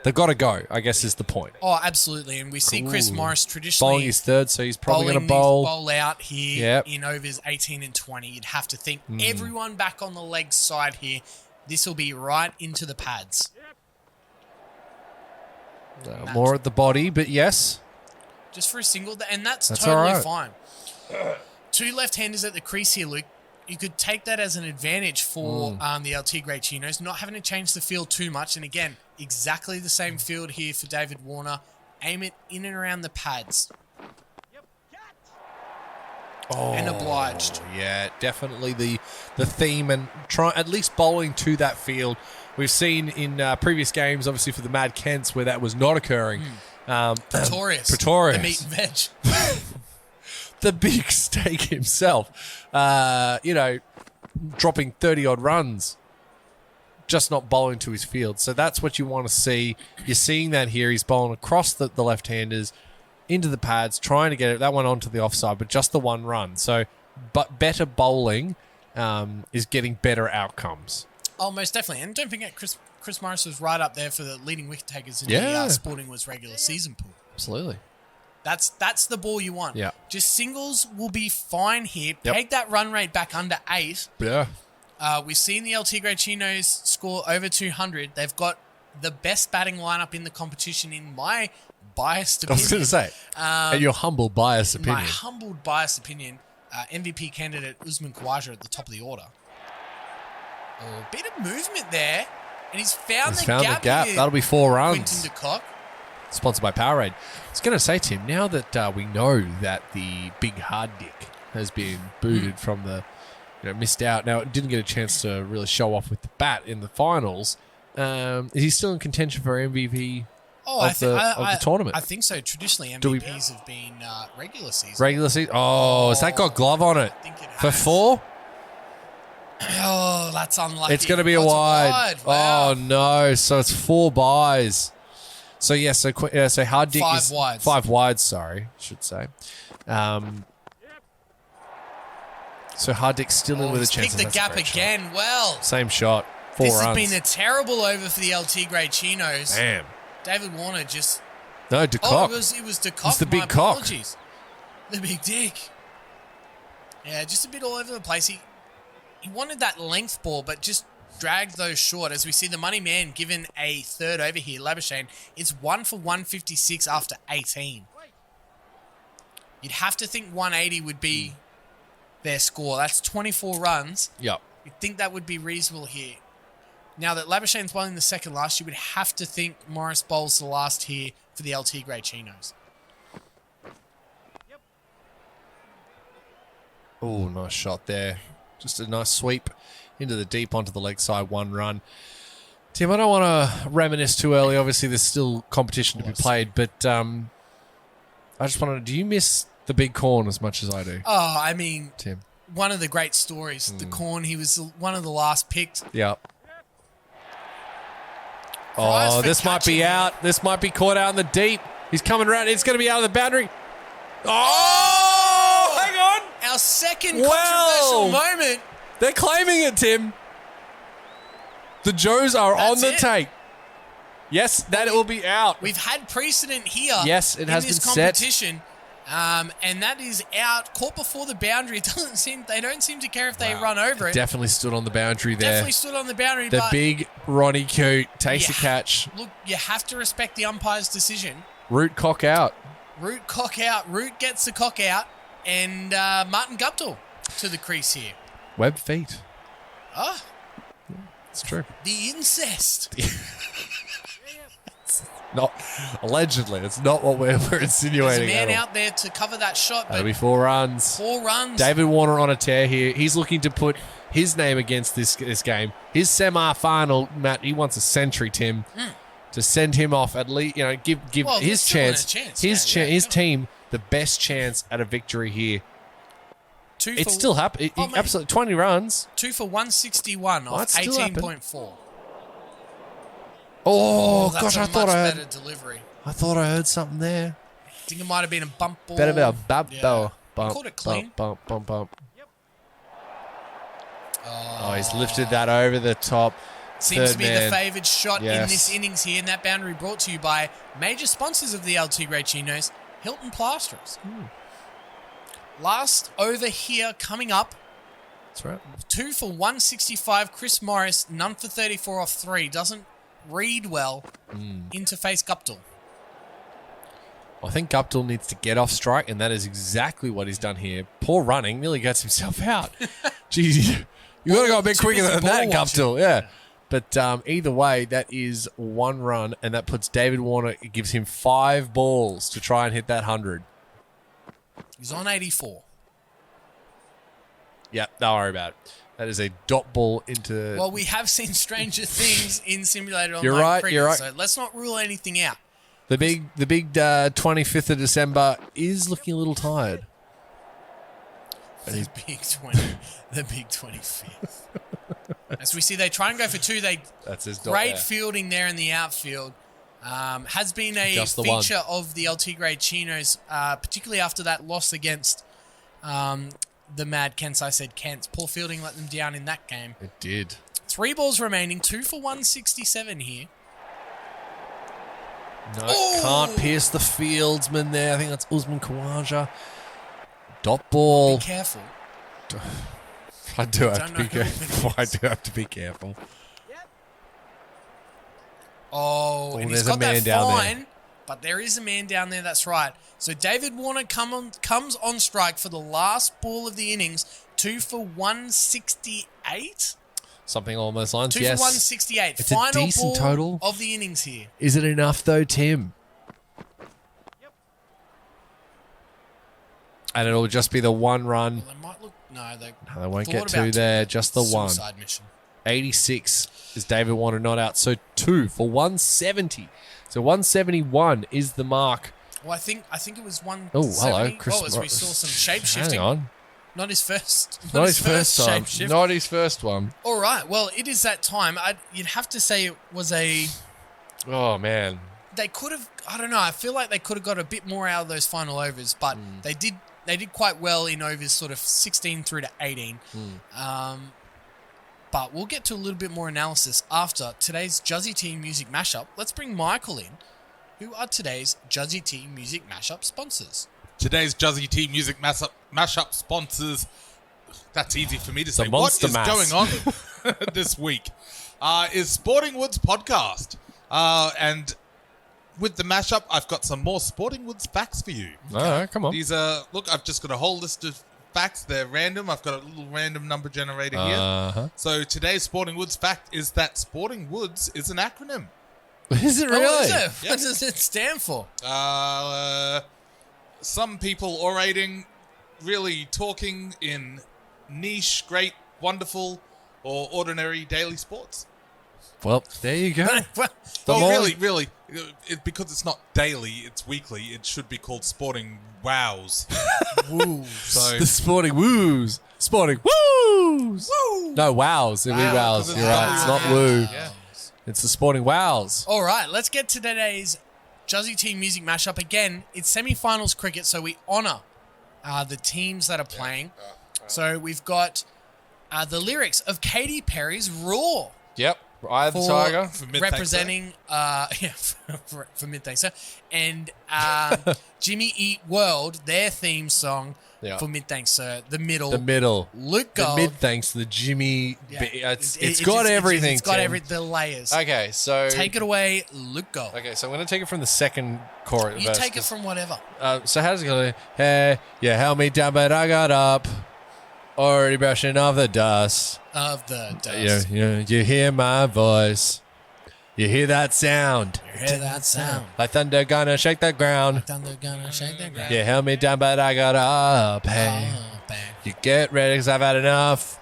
They've got to go, I guess is the point. Oh, absolutely. And we see Chris Ooh. Morris traditionally Bowling his third, so he's probably going to bowling bowl. these bowl out here Yep. in overs 18 and 20. You'd have to think everyone back on the leg side here. This will be right into the pads. More at the body, but yes. Just for a single, and that's That's totally all right. fine. Two left-handers at the crease here, Luke. You could take that as an advantage for the El Tigre Chinos, not having to change the field too much. And again, exactly the same field here for David Warner. Aim it in and around the pads. And obliged. Yeah, definitely the theme, and try at least bowling to that field. We've seen in previous games, obviously for the Mad Kents, where that was not occurring. Pretorius. Pretorius. The meat and veg. The big steak himself, dropping 30-odd runs, just not bowling to his field. So that's what you want to see. You're seeing that here. He's bowling across the left-handers, into the pads, trying to get it. That one onto the offside, but just the one run. So, but better bowling is getting better outcomes. Oh, most definitely. And don't forget, Chris Morris was right up there for the leading wicket takers in Yeah. the Sporting Woods regular season pool. Absolutely. That's the ball you want. Yeah. Just singles will be fine here. Yep. Take that run rate back under 8. Yeah. We've seen the El Tigre Chinos score over 200. They've got the best batting lineup in the competition, in my biased I opinion. was going to say, in your humble biased In my opinion. humbled biased opinion, MVP candidate Usman Khawaja at the top of the order. Oh, bit of movement there. And he's found the gap. That'll be 4 runs. Quinton de Kock. Sponsored by Powerade. I was going to say, Tim, now that we know that the big hard dick has been booted from the, missed out. Now, didn't get a chance to really show off with the bat in the finals. Is he still in contention for MVP of the tournament? I think so. Traditionally, MVPs have been regular season. Regular season? Oh, has that got glove on it? I think it For has. 4? Oh, that's unlucky. It's going to be a wide. Wow. Oh, no. So it's 4 buys. So, yeah, so hard dick 5 is... wides. 5 wides, sorry, I should say. So hard dick's still in with a chance. Picked the gap again. Well, same shot. 4 this runs. has been a terrible over for the El Tigre Chinos. Damn. David Warner just... No, de Kock. Oh, it was de Kock. It's the My big cock. apologies. The big dick. Yeah, just a bit all over the place. He wanted that length ball, but just dragged those short. As we see the money man given a third over here, Labuschagne. It's 1 for 156 after 18. You'd have to think 180 would be their score. That's 24 runs. Yep. You'd think that would be reasonable here. Now that Labuschagne's bowling the second last, you would have to think Morris bowls the last here for the El Tigre Chinos. Oh, nice shot there. Just a nice sweep into the deep onto the leg side, 1 run. Tim, I don't want to reminisce too early. Obviously, there's still competition to be played, but I just want to... Do you miss the big corn as much as I do? Oh, I mean, Tim. One of the great stories. The corn, he was one of the last picked. Yep. Prize Oh, for this might be catching out. This might be caught out in the deep. He's coming around. It's going to be out of the boundary. Oh, hang on. Our second Well. controversial moment. They're claiming it, Tim. The Joes are That's on the it. take. Yes, that will be out. We've had precedent here. Yes, it has in this been set. competition, and that is out. Caught before the boundary. They don't seem to care if they run over it. Definitely stood on the boundary there. Definitely stood on the boundary. The but big Ronnie Cute takes Yeah. a catch. Look, you have to respect the umpire's decision. Root cock out. Root cock out. Root gets the cock out, and Martin Guptill to the crease here. Web feet. Ah, It's true. the incest. Not allegedly. It's not what we're There's a insinuating. man at all. out there to cover that shot, That'll but be 4 runs. 4 runs. David Warner on a tear here. He's looking to put his name against this game. His semi-final, Matt. He wants a century, Tim, to send him off at least. Give Well, his they're chance, still in a chance. his Yeah, his yeah. team the best chance at a victory here. 2 It's for- still happening. Oh, mate. Absolutely, 20 runs. 2 for 161 off Might still happen. 18.4. Oh, That's gosh, a I thought much I better heard. delivery. I thought I heard something there. I think it might have been a bump ball. Better be a bump, Yeah. bump, bump, Called it clean. bump, bump, bump. Oh, he's lifted that over the top. Seems Third to be man. the favoured shot in Yes. this innings here. And that boundary brought to you by major sponsors of the El Tigre Chinos, Hilton Plasterers. Last over here coming up. That's right. 2 for 165. Chris Morris, none for 34 off 3. Doesn't read well into face Guptill. I think Guptill needs to get off strike, and that is exactly what he's done here. Poor running, nearly gets himself out. Jeez, you got to go a bit Too quicker busy than that, ball watching. Guptill. Yeah. But either way, that is 1 run, and that puts David Warner, it gives him 5 balls to try and hit that 100. He's on 84. Yeah, don't worry about it. That is a dot ball into... Well, we have seen stranger things in simulated online You're right, cricket, you're right. so let's not rule anything out. The big 25th of December is looking a little tired. The big 20, the big 25th. As we see, they try and go for 2. That's his dot Great there. fielding there in the outfield. Has been a Just the one. feature of the El Tigre Chinos, particularly after that loss against the Mad Kents. I said Kents. Poor fielding let them down in that game. It did. 3 balls remaining. 2 for 167 here. No, Oh! can't pierce the fieldsman there. I think that's Usman Khawaja. Dot ball. Be careful. I do have Don't to know be who it careful. I is. do have to be careful. Oh, and he's there's a got man that down there. fine, but there is a man down there. That's right. So David Warner comes on strike for the last ball of the innings, 2 for 168. Something along those lines. 2 Yes. for 168. It's a Final decent ball total. of the innings here. Is it enough though, Tim? And it'll just be the one run. Well, they might look. No, they won't thought get about two there. Just the one. suicide mission. 86 is David Warner not out. So 2 for 170. So 171 is the mark. Well, I think it was 170. Oh, hello, Chris. As we saw some shape shifting. Hang on. Not his first. Not his first time. shapeshift. Not his first one. All right. Well, it is that time. You'd have to say it was a. Oh, man. They could have. I don't know. I feel like they could have got a bit more out of those final overs, but they did. They did quite well in overs sort of 16 through to 18. But we'll get to a little bit more analysis after today's Juzzy Team Music Mashup. Let's bring Michael in, who are today's Juzzy Team Music Mashup sponsors. Today's Juzzy Team Music mashup sponsors. That's easy for me to say. What Monster is Mass. going on this week? Is Sporting Woods podcast. And with the mashup, I've got some more Sporting Woods facts for you. All right, come on. These are, look, I've just got a whole list of facts. They're random. I've got a little random number generator here. Uh-huh. So today's Sporting Woods fact is that Sporting Woods is an acronym. Is it really? Oh, is it? Yep. What does it stand for? Some people orating, really talking in niche, great, wonderful, or ordinary daily sports. Well, there you go. Well, Oh, really, because it's not daily, it's weekly. It should be called Sporting Wows. woo. So The Sporting Woos. Sporting Woos. Woo! No, wows. It'll be Wow, wows. 'cause it's You're right. It's not wows. woo. Yeah. It's the Sporting Wows. All right, let's get to today's Juzzy Team Music Mashup. Again, it's semi-finals cricket, so we honour the teams that are playing. So we've got the lyrics of Katy Perry's Roar. Yep. Eye of the For- Tiger. For Midthankssir. Representing, for Midthankssir. And Jimmy Eat World, their theme song Yeah. for Midthankssir. The middle. The middle. Luke The Gold. mid thanks to the Jimmy. Yeah. It's got everything. It's got Tim. the layers. Okay, so Take it away, Luke Gold. Okay, so I'm going to take it from the second chorus. You take it from whatever. So how's it going? Hey, you held me down, but I got up. Already brushing off the dust. Of the dust. You hear my voice. You hear that sound. You hear that sound. Like thunder gonna shake the ground. Thunder gonna shake the ground. You held me down, but I got up. Hey, Oh, bang. you get ready, 'cause I've had enough.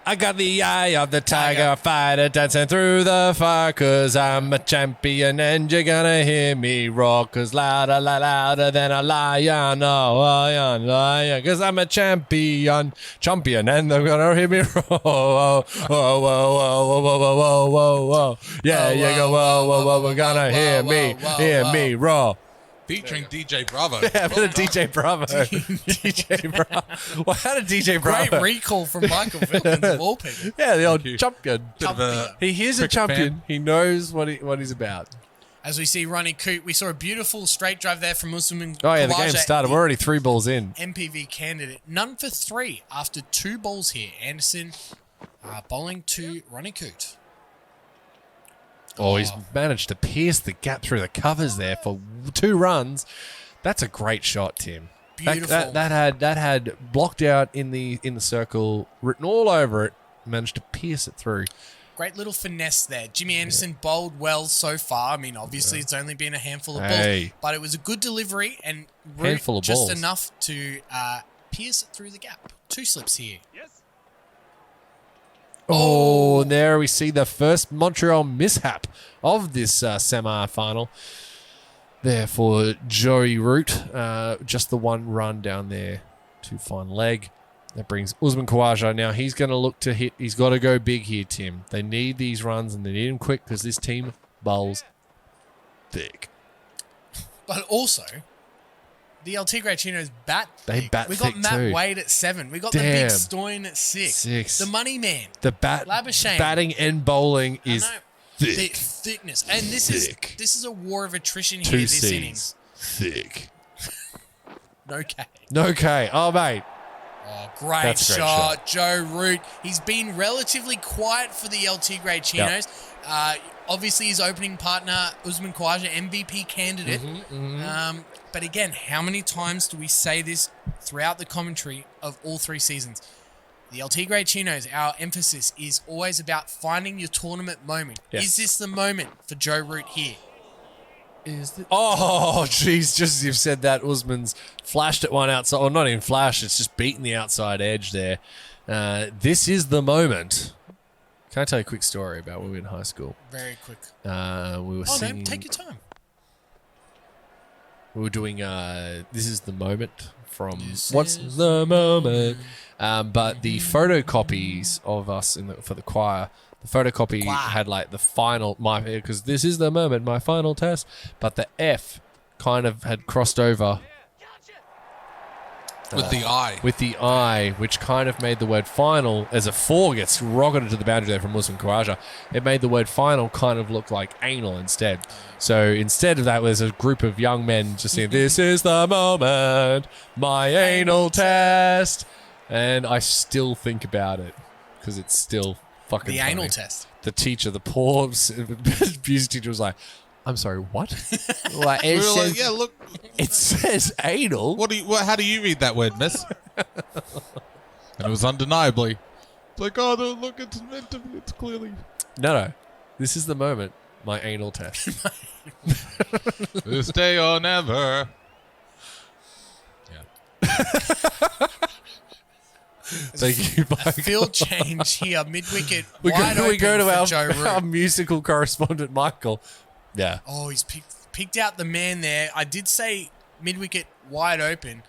I got the eye of the tiger fighter dancing through the fire, 'cause I'm a champion and you're gonna hear me roar, 'cause louder, louder than a lion, oh, lion, 'cause I'm a champion and they're gonna hear me roar, whoa, whoa, whoa, whoa, whoa, whoa, whoa, whoa, whoa, yeah, you go, whoa, whoa, whoa, we're gonna hear me roar. Featuring DJ Bravo. Yeah, a bit of DJ Bravo. DJ Bravo. Well, how did DJ Bravo? Great recall from Michael Vilkins of all people. Yeah, the old you. champion. Bit of a He hears a cricket champion. fan. He knows what he's about. As we see Ronnie Coote, we saw a beautiful straight drive there from Muslim. Oh yeah, the game started. We're already 3 balls in. MPV candidate. None for 3 after 2 balls here. Anderson bowling to Ronnie Coote. Oh, he's managed to pierce the gap through the covers there for 2 runs. That's a great shot, Tim. Beautiful. That had blocked out in the circle, written all over it. Managed to pierce it through. Great little finesse there. Jimmy Anderson bowled well so far. I mean, obviously it's only been a handful of Hey. balls, but it was a good delivery and Handful of just balls. enough to pierce it through the gap. 2 slips here. Oh, and there we see the first Montreal mishap of this semi-final. There for Joey Root. Just the 1 run down there to final leg. That brings Usman Khawaja. Now he's going to look to hit. He's got to go big here, Tim. They need these runs and they need them quick because this team bowls thick. But also, the El Tigre Chinos bat. They thick. bat We got thick Matt too. Wade at 7. We got the Damn. big Stoin at 6. 6. The money man. The Labuschagne. batting and bowling I is know. thick. Thickness. And this Thick. is a war of attrition here 2 this C's. innings. Thick. No K. No K. Oh, mate. Oh, great That's a great shot. Joe Root. He's been relatively quiet for the El Tigre Chinos. Obviously, his opening partner, Usman Khawaja, MVP candidate. But again, how many times do we say this throughout the commentary of all 3 seasons? The El Tigre Chinos, our emphasis is always about finding your tournament moment. Yes. Is this the moment for Joe Root here? Oh, jeez, just as you've said that, Usman's flashed at one outside. Well, not even flashed, it's just beaten the outside edge there. This is the moment. Can I tell you a quick story about when we were in high school? Very quick. We were singing... No, take your time. We were doing This Is the Moment from What's the Moment? But the photocopies of us for the choir, the photocopy had like the final, because this is the moment, my final test. But the F kind of had crossed over With the I. with the I, which kind of made the word final, as a 4 gets rocketed to the boundary there from Muslim Khawaja, it made the word final kind of look like anal instead. So instead of that, there's a group of young men just saying, this is the moment, my anal test. And I still think about it because it's still fucking The funny. anal test. The teacher, the poor music teacher was like, I'm sorry, what? Like, We were like, yeah, look. it says anal. How do you read that word, miss? And it was undeniably. It's like, oh, no, look, it's meant to be. It's clearly. No. This is the moment. My anal test. This day or never. Yeah. Thank you, Michael. Field change here, mid-wicket, We wide go open to for Joe Root. our musical correspondent, Michael. Yeah. Oh, he's picked out the man there. I did say mid-wicket, wide open.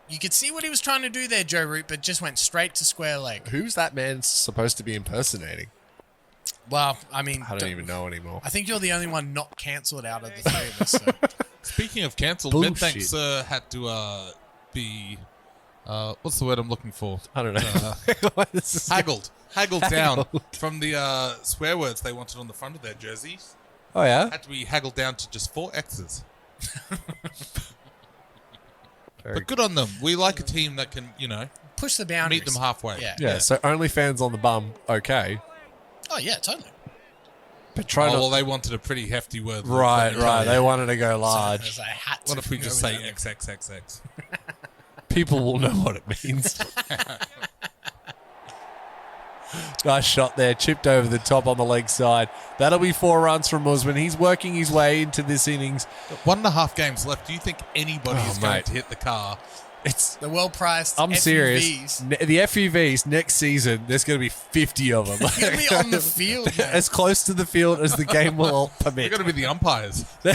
You could see what he was trying to do there, Joe Root, but just went straight to square leg. Who's that man supposed to be impersonating? Well, I mean... I don't even know anymore. I think you're the only one not cancelled out of the 3 of us. So. Speaking of cancelled, Bullshit. Midthankssir had to be... what's the word I'm looking for? I don't know. Haggled down from the swear words they wanted on the front of their jerseys. Oh, yeah? Had to be haggled down to just 4 X's. But good on them. We like a team that can, Push the boundaries. meet them halfway. Yeah, so OnlyFans on the bum, okay. Oh, yeah, totally. But try not... Well, they wanted a pretty hefty word. Right. They wanted to go large. So I had to What if we go just with say that. XXXX? People will know what it means. Nice shot there, chipped over the top on the leg side. That'll be 4 runs from Usman. He's working his way into this innings. 1.5 games left. Do you think anybody is going mate. to hit the car? It's... The well-priced I'm FUVs. serious. The FUVs next season, there's going to be 50 of them. They're going to be on the field, man. As close to the field as the game will They're permit. going to be the umpires. Going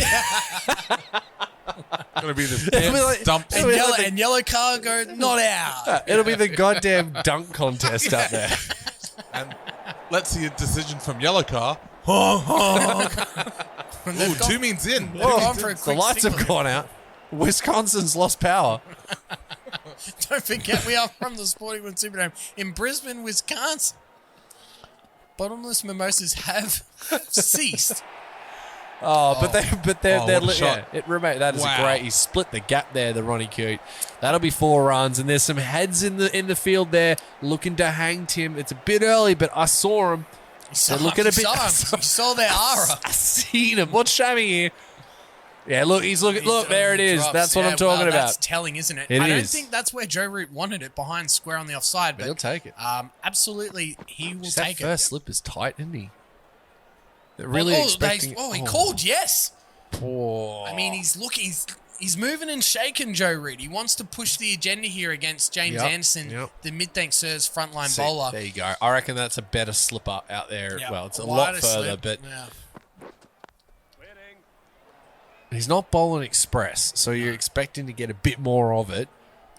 to be this It'll be like- stumps. it'll be like the- And yellow car goes, not out. It'll be the goddamn dunk contest up there. And let's see a decision from yellow car. They've Ooh, 2 means in. gone for a The quick lights have signal. gone out. Wisconsin's lost power. Don't forget, we are from the Sporting Woods Superdome in Brisbane, Wisconsin. Bottomless mimosas have ceased. Oh, but they're what a shot. yeah, it remain. That is Wow. great. He split the gap there, the Ronnie Cute. That'll be 4 runs, and there's some heads in the field there looking to hang Tim. It's a bit early, but I saw him. So They're looking a bit. You saw their aura. I seen him. What's shaming here? Yeah, look, he's looking. Look, there it is. Drops. That's what Yeah, I'm talking well, about. That's telling, isn't it? It I don't is. think that's where Joe Root wanted it, behind square on the offside. But He'll take it. Absolutely, he will Just take that first it. slip is tight, isn't he? They're really Oh, expecting. he called yes. Poor. I mean, he's moving and shaking, Joe Root. He wants to push the agenda here against James Yep, Anderson, yep. the Midthankssir's frontline See, bowler. there you go. I reckon that's a better slipper out there. Yeah, Well, it's a wider lot further, slip. but Yeah. he's not bowling express, so you're expecting to get a bit more of it.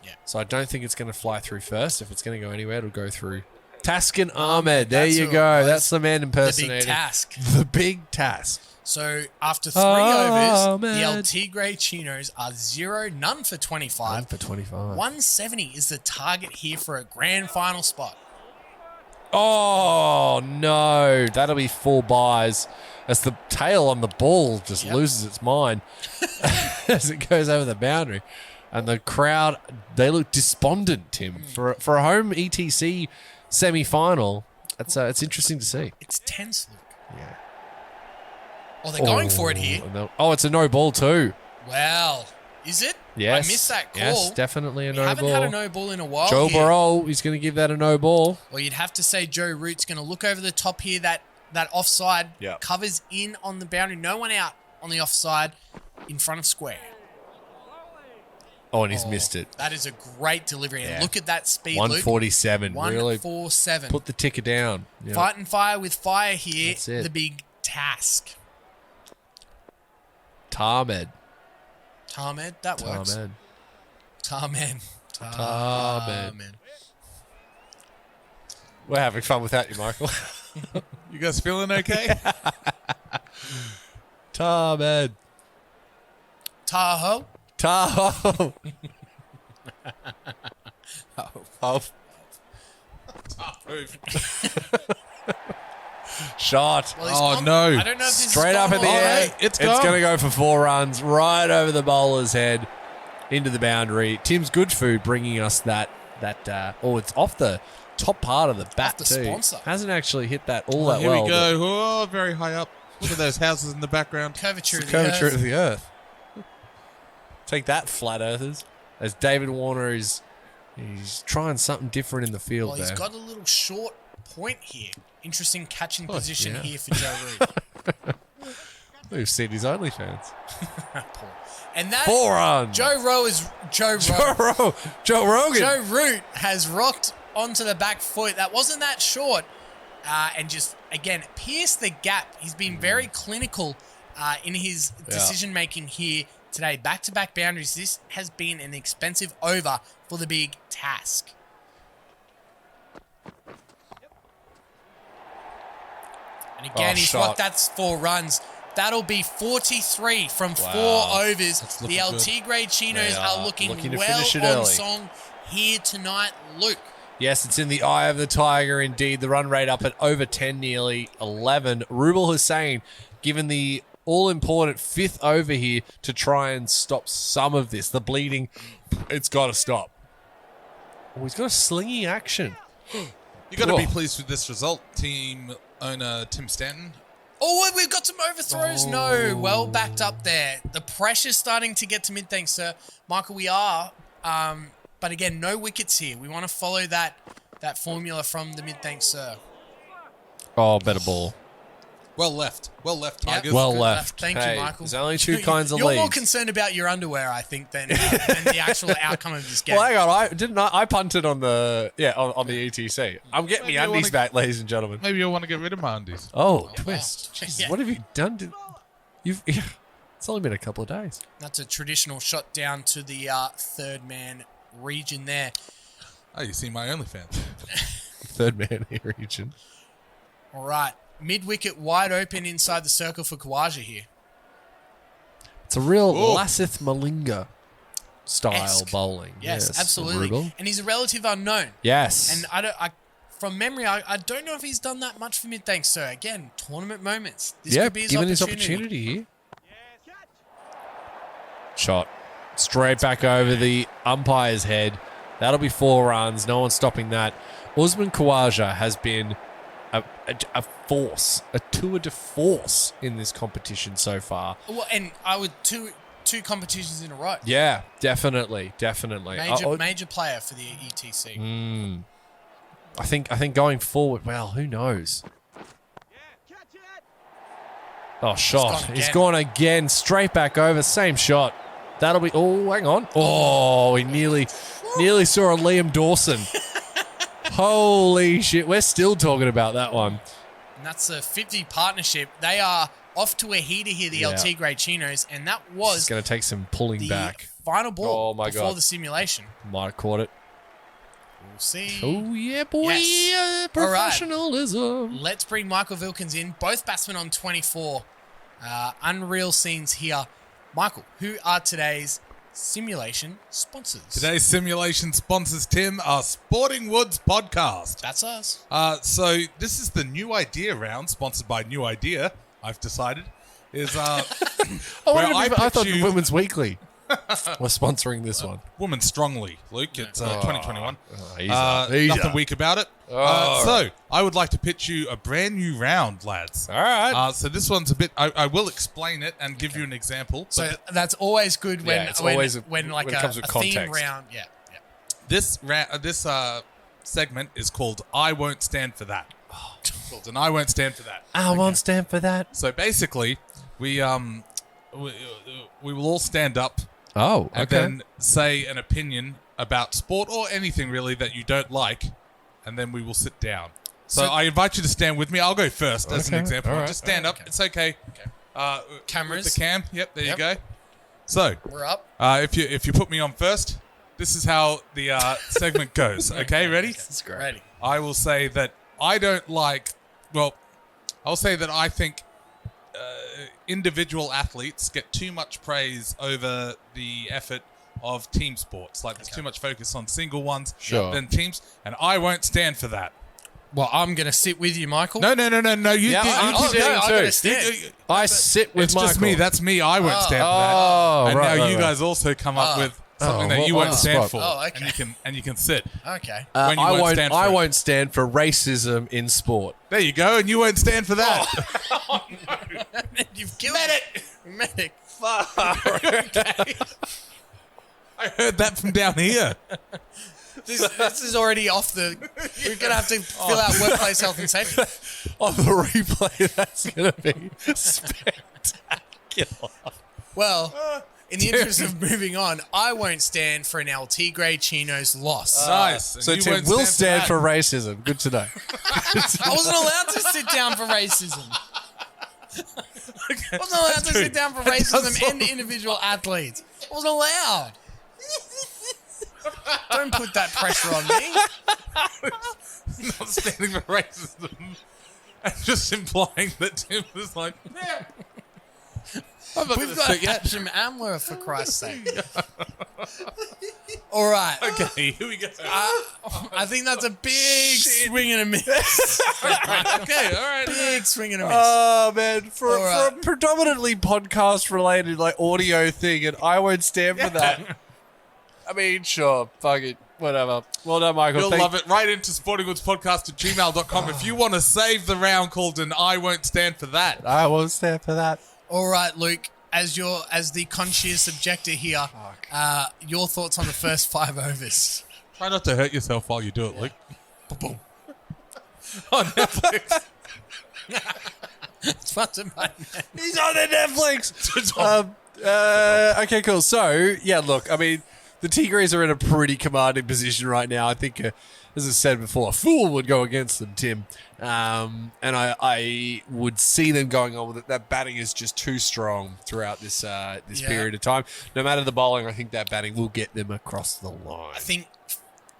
Yeah. So I don't think it's going to fly through first. If it's going to go anywhere, it'll go through. Taskin Ahmed. There That's you who it go. was. That's the man The impersonating. big task. The big task. So after 3 Oh, overs, man. the El Tigre Chinos are 0, none for 25. 1 for 25. 170 is the target here for a grand final spot. Oh, no. That'll be 4 buys as the tail on the ball just Yep. loses its mind as it goes over the boundary. And the crowd, they look despondent, Tim. For a home ETC semi-final, it's interesting to see. It's tense, Luke. Yeah. Oh, they're going for it here. Oh, it's a no ball too. Well, is it? Yes. I missed that call. Yes, definitely a We no haven't ball. had a no ball in a while Joe here. Burrow, he's going to give that a no ball. Well, you'd have to say Joe Root's going to look over the top here. That offside Yeah. covers in on the boundary. No one out on the offside in front of square. Oh, and he's missed it. That is a great delivery. And Yeah. look at that speed, 147. Luke. Really 147. put the ticker down. Yeah. Fighting fire with fire here. That's it. The big task. Tarmed. Tarmed, that works. Tarmed. Tarmed. We're having fun without you, Michael. You guys feeling okay? Tarmed. Tahoe. Tahoe. Oh. Shot. Well, he's Oh, gone. no. I don't know if this Straight is up in the air. It's going gone. to go for 4 runs right over the bowler's head into the boundary. Tim's Good Food bringing us that it's off the top part of the bat the too. sponsor. Hasn't actually hit that all Oh, that here well. we go. Oh, very high up. Look at those houses in the background. Curvature But of the the curvature earth. of the earth. Take that, flat earthers. As David Warner he's trying something different in the field Well, there. he's got a little short point here. Interesting catching position yeah. here for Joe Root. We've seen his OnlyFans. Paul. And that 4 runs. Joe Rogan. Joe Root has rocked onto the back foot. That wasn't that short. And just, again, pierced the gap. He's been very clinical in his decision-making here today. Back-to-back boundaries. This has been an expensive over for the big task. And again, he's shot. rocked. That's 4 runs. That'll be 43 from 4 overs. That's The looking El good. Tigre Chinos They are are looking looking to well finish it on early. song here tonight, Luke. Yes, it's in the eye of the tiger indeed. The run rate up at over 10, nearly 11. Rubel Hussain given the all-important 5th over here to try and stop some of this. The bleeding, it's got to stop. Oh, he's got a slingy action. You got to be Whoa. pleased with this result, team owner Tim Stanton. Oh, we've got some overthrows. No, well backed up there. The pressure's starting to get to Midthankssir. Michael, we are. But again, no wickets here. We want to follow that formula from the Midthankssir. Oh, better ball. Well left, Tigers. Well Good left. Thank Hey, you, Michael. there's only 2 kinds of You're more leads. concerned about your underwear, I think, than the actual outcome of this game. Well, hang on. I punted on the on the ETC. I'm getting Maybe my I undies wanna- back, ladies and gentlemen. Maybe you'll want to get rid of my undies. Oh, twist. wow. Jesus, Yeah. what have you done? It's only been a couple of days. That's a traditional shot down to the third man region there. Oh, you see my OnlyFans. Third man here, region. All right. Mid-wicket wide open inside the circle for Kawaja here. It's a real Whoa. Lasith Malinga style Esque. bowling. Yes, absolutely. Rubel. And he's a relative unknown. Yes. And from memory, I don't know if he's done that much for Midthankssir. Again, tournament moments. This yeah, could be his given opportunity. his opportunity here. Shot. Straight back over the umpire's head. That'll be 4 runs. No one's stopping that. Usman Khawaja has been a force, a tour de force in this competition so far. Well, and I would two competitions in a row. Yeah, definitely. Major player for the ETC. I think going forward, well, who knows? Oh, shot. He's gone again. Straight back over. Same shot. That'll be... Oh, hang on. Oh, he nearly saw a Liam Dawson. Holy shit. We're still talking about that one. And that's a 50 partnership. They are off to a heater here, the El Yeah. Tigre Chinos, and that It's was going to take some pulling the back. final ball Oh, my before God. the simulation. Might have caught it. We'll see. Oh, yeah, boy. Yes. Yeah, All right. professionalism. Let's bring Michael Vilkins in. Both batsmen on 24. Unreal scenes here. Michael, who are today's simulation sponsors? Today's simulation sponsors, Tim, are Sporting Woods Podcast. That's us. So this is the new idea round, sponsored by New Idea. I've decided is I where I thought pitch the you- Women's Weekly. We're sponsoring this one. Woman strongly, Luke. It's 2021. Easy. Nothing weak about it. So, I would like to pitch you a brand new round, lads. All right. So this one's a bit. I will explain it and give you an example. So that's always good when it's always when like when it comes with a theme context. round. Yeah. This segment is called "I Won't Stand for That." And I won't stand for that. I won't stand for that. So basically, we will all stand up Oh, and then say an opinion about sport or anything really that you don't like, and then we will sit down. So I invite you to stand with me. I'll go first as an example. All right. Just stand up. It's okay. Cameras. With the cam. Yep, there Yep. you go. So We're up. if you put me on first, this is how the segment goes. Okay, ready? That's great. Ready. I will say that I don't like. Well, I'll say that I think individual athletes get too much praise over the effort of team sports. Like there's too much focus on single ones than teams, and I won't stand for that. Well, I'm going to sit with you, Michael. No. You Yeah, I'm you- sitting I'm too. going to stand. I sit with It's Michael. just me. That's me. I won't stand for Oh, that. And right, now right, you right. guys also come up with something that what- you what won't the stand spot? for. Oh, okay. And you can sit. Okay. when you won't stand for I it. won't stand for racism in sport. There you go. And you won't stand for that. You've killed it. Medic. I heard that from down here. This is already off the. We're going to have to fill out workplace health and safety. On the replay, that's going to be spectacular. Well, in the interest of moving on, I won't stand for an El Tigre Chinos loss. Nice. And So you Tim won't will stand that. for racism. Good to know. I wasn't allowed to sit down for racism. I wasn't allowed to sit down for racism and individual athletes. I wasn't allowed. Don't put that pressure on me. Not standing for racism. And just implying that Tim was like, yeah. I'm not We've gonna got sit yet. Hashim Amler, for Christ's sake. All right. Okay, here we go. I think that's a big swing and a miss. Okay, all right. Big swing and a miss. Oh, man. For All right. a predominantly podcast-related like audio thing, and I won't stand for that. I mean, sure. Fuck it. Whatever. Well done, Michael. You'll love it. Right into sportingwoodspodcast@gmail.com if you want to save the round called "And I Won't Stand for That." I won't stand for that. All right, Luke, as the conscious objector here, your thoughts on the first 5 overs? Try not to hurt yourself while you do it, Luke. Boom. On Netflix. Sponsored by He's on the Netflix. Okay, cool. So, yeah, look, I mean, the Tigres are in a pretty commanding position right now. I think, as I said before, a fool would go against them, Tim. And I would see them going on with it. That batting is just too strong throughout this period of time. No matter the bowling, I think that batting will get them across the line. I think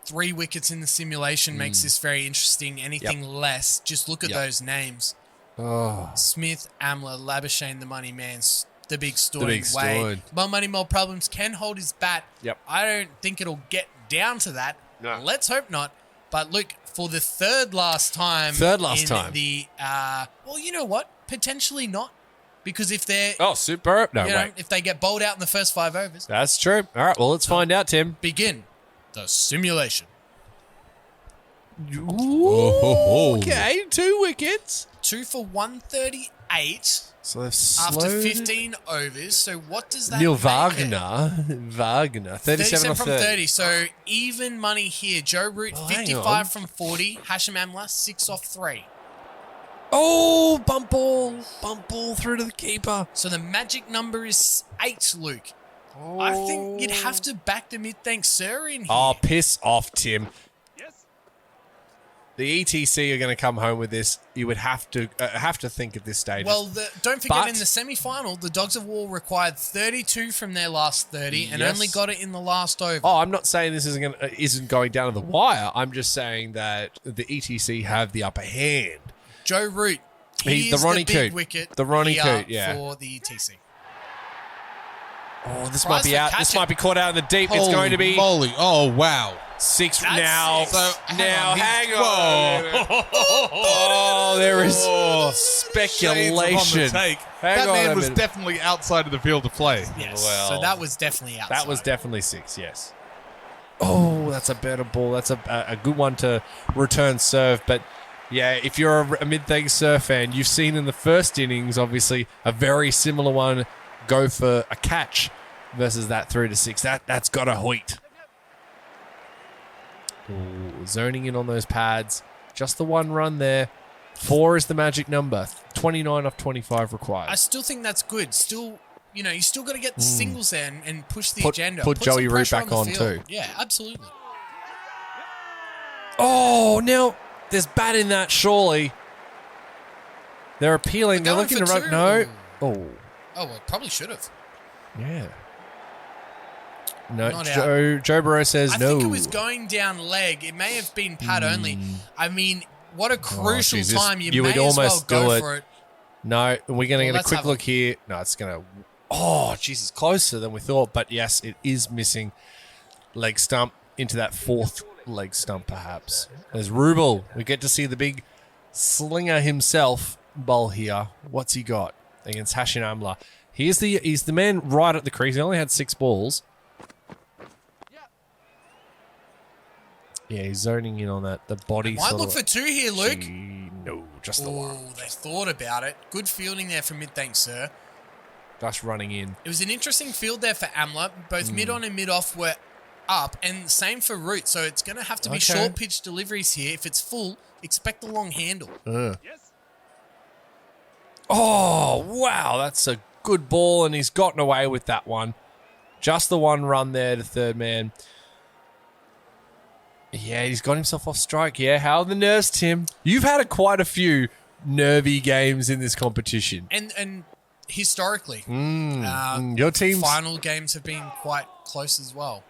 3 wickets in the simulation makes this very interesting. Anything less, just look at those names. Oh. Smith, Amler, Labuschagne, the money man, the big story. The big story. More money, more problems. Can hold his bat. Yep. I don't think it'll get down to that. No. Let's hope not. But look, for the third last time. The well, you know what? Potentially not, because if they're Super. No, you wait. know, if they get bowled out in the first 5 overs, That's true. All right, well, let's find out, Tim. begin the simulation. Ooh, okay, 2 wickets. 2 for 138 So they've after slowed 15 overs. So what does that Neil make it? Wagner, 37 from 30. So even money here. Joe Root, Oh, hang 55 on. from 40. Hashim Amla, 6 off 3. Oh, bump ball through to the keeper. So the magic number is 8, Luke. I think you'd have to back the Midthankssir in here. Oh, piss off, Tim. Yes. The ETC are going to come home with this. You would have to think at this stage. Well, don't forget, But- in the semi-final, the Dogs of War required 32 from their last 30 and Yes. only got it in the last over. Oh, I'm not saying this isn't going down to the wire. I'm just saying that the ETC have the upper hand. Joe Root, He's he's the Ronnie the big Coot. wicket The Ronnie here Coot, yeah. for the ETC. Oh, this Price might be for out. This catching. might be caught out in the deep. It's going to be. Moly. Oh, wow. 6 That's now. six. So Hang on. Oh, there is speculation. On the take. Hang That on man a was minute. definitely outside of the field to play. Yes. Well, so that was definitely outside. That was definitely 6, yes. Oh, that's a better ball. That's a good one to return serve. But, yeah, if you're a Midthankssir fan, you've seen in the first innings, obviously, a very similar one go for a catch versus that 3 to 6. That's got a hoit. Ooh, zoning in on those pads. Just the 1 run there. 4 is the magic number. 29 off 25 required. I still think that's good. Still, you still got to get the singles there and push the agenda. Put some Joey Root pressure back the on field. too. Yeah, absolutely. Oh, now there's bat in that, surely. They're appealing. They're going looking to for run. two. No. Oh, Oh, well, probably should have. yeah. No, Not Joe Burrow says I no. think it was going down leg. It may have been pad only. I mean, what a crucial geez, time. You would may as well almost go do for it. No, we're going to Well, get a let's quick have a look here. No, it's going to... Oh, Jesus, closer than we thought. But yes, it is missing leg stump into that 4th leg stump, perhaps. There's Rubel. We get to see the big slinger himself bowl here. What's he got against Hashin Amla? He's the man right at the crease. He only had 6 balls. Yeah, he's zoning in on that. The body Might sort look of... for 2 here, Luke. No, just the one. Oh, they thought about it. Good fielding there from Midthankssir. Just running in. It was an interesting field there for Amla. Both mid-on and mid-off were up, and same for Root. So it's going to have to be Okay. short pitch deliveries here. If it's full, expect the long handle. Oh, wow. That's a good ball, and he's gotten away with that one. Just the 1 run there to third man. Yeah, he's got himself off strike. Yeah, how are the nerves, Tim? You've had quite a few nervy games in this competition. And historically, Your team's... final games have been quite close as well.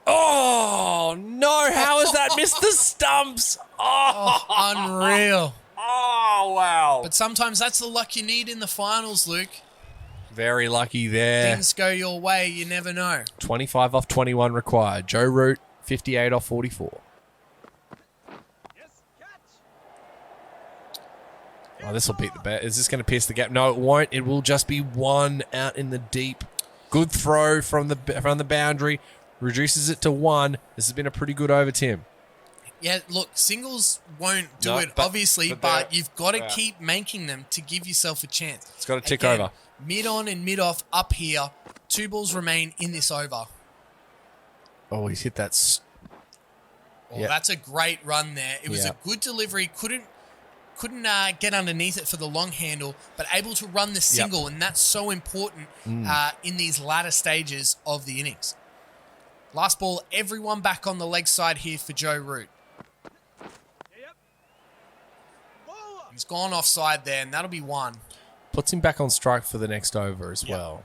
Oh, no. How has that missed the stumps? Oh, Unreal. oh, wow. But sometimes that's the luck you need in the finals, Luke. Very lucky there. Things go your way, you never know. 25 off 21 required. Joe Root, 58 off 44. Oh, this will beat the bat. Is this going to pierce the gap? No, it won't. It will just be 1 out in the deep. Good throw from the boundary. Reduces it to 1. This has been a pretty good over, Tim. Yeah, look, singles won't do No, it, but- obviously, but but they're- you've got to yeah. keep making them to give yourself a chance. It's got to tick Again, over. Mid-on and mid-off up here. 2 balls remain in this over. Oh, he's hit that. Oh, Yeah. that's a great run there. It was Yeah. a good delivery. Couldn't get underneath it for the long handle, but able to run the single, and that's so important in these latter stages of the innings. Last ball, everyone back on the leg side here for Joe Root. He's gone offside there, and that'll be 1. Puts him back on strike for the next over as well.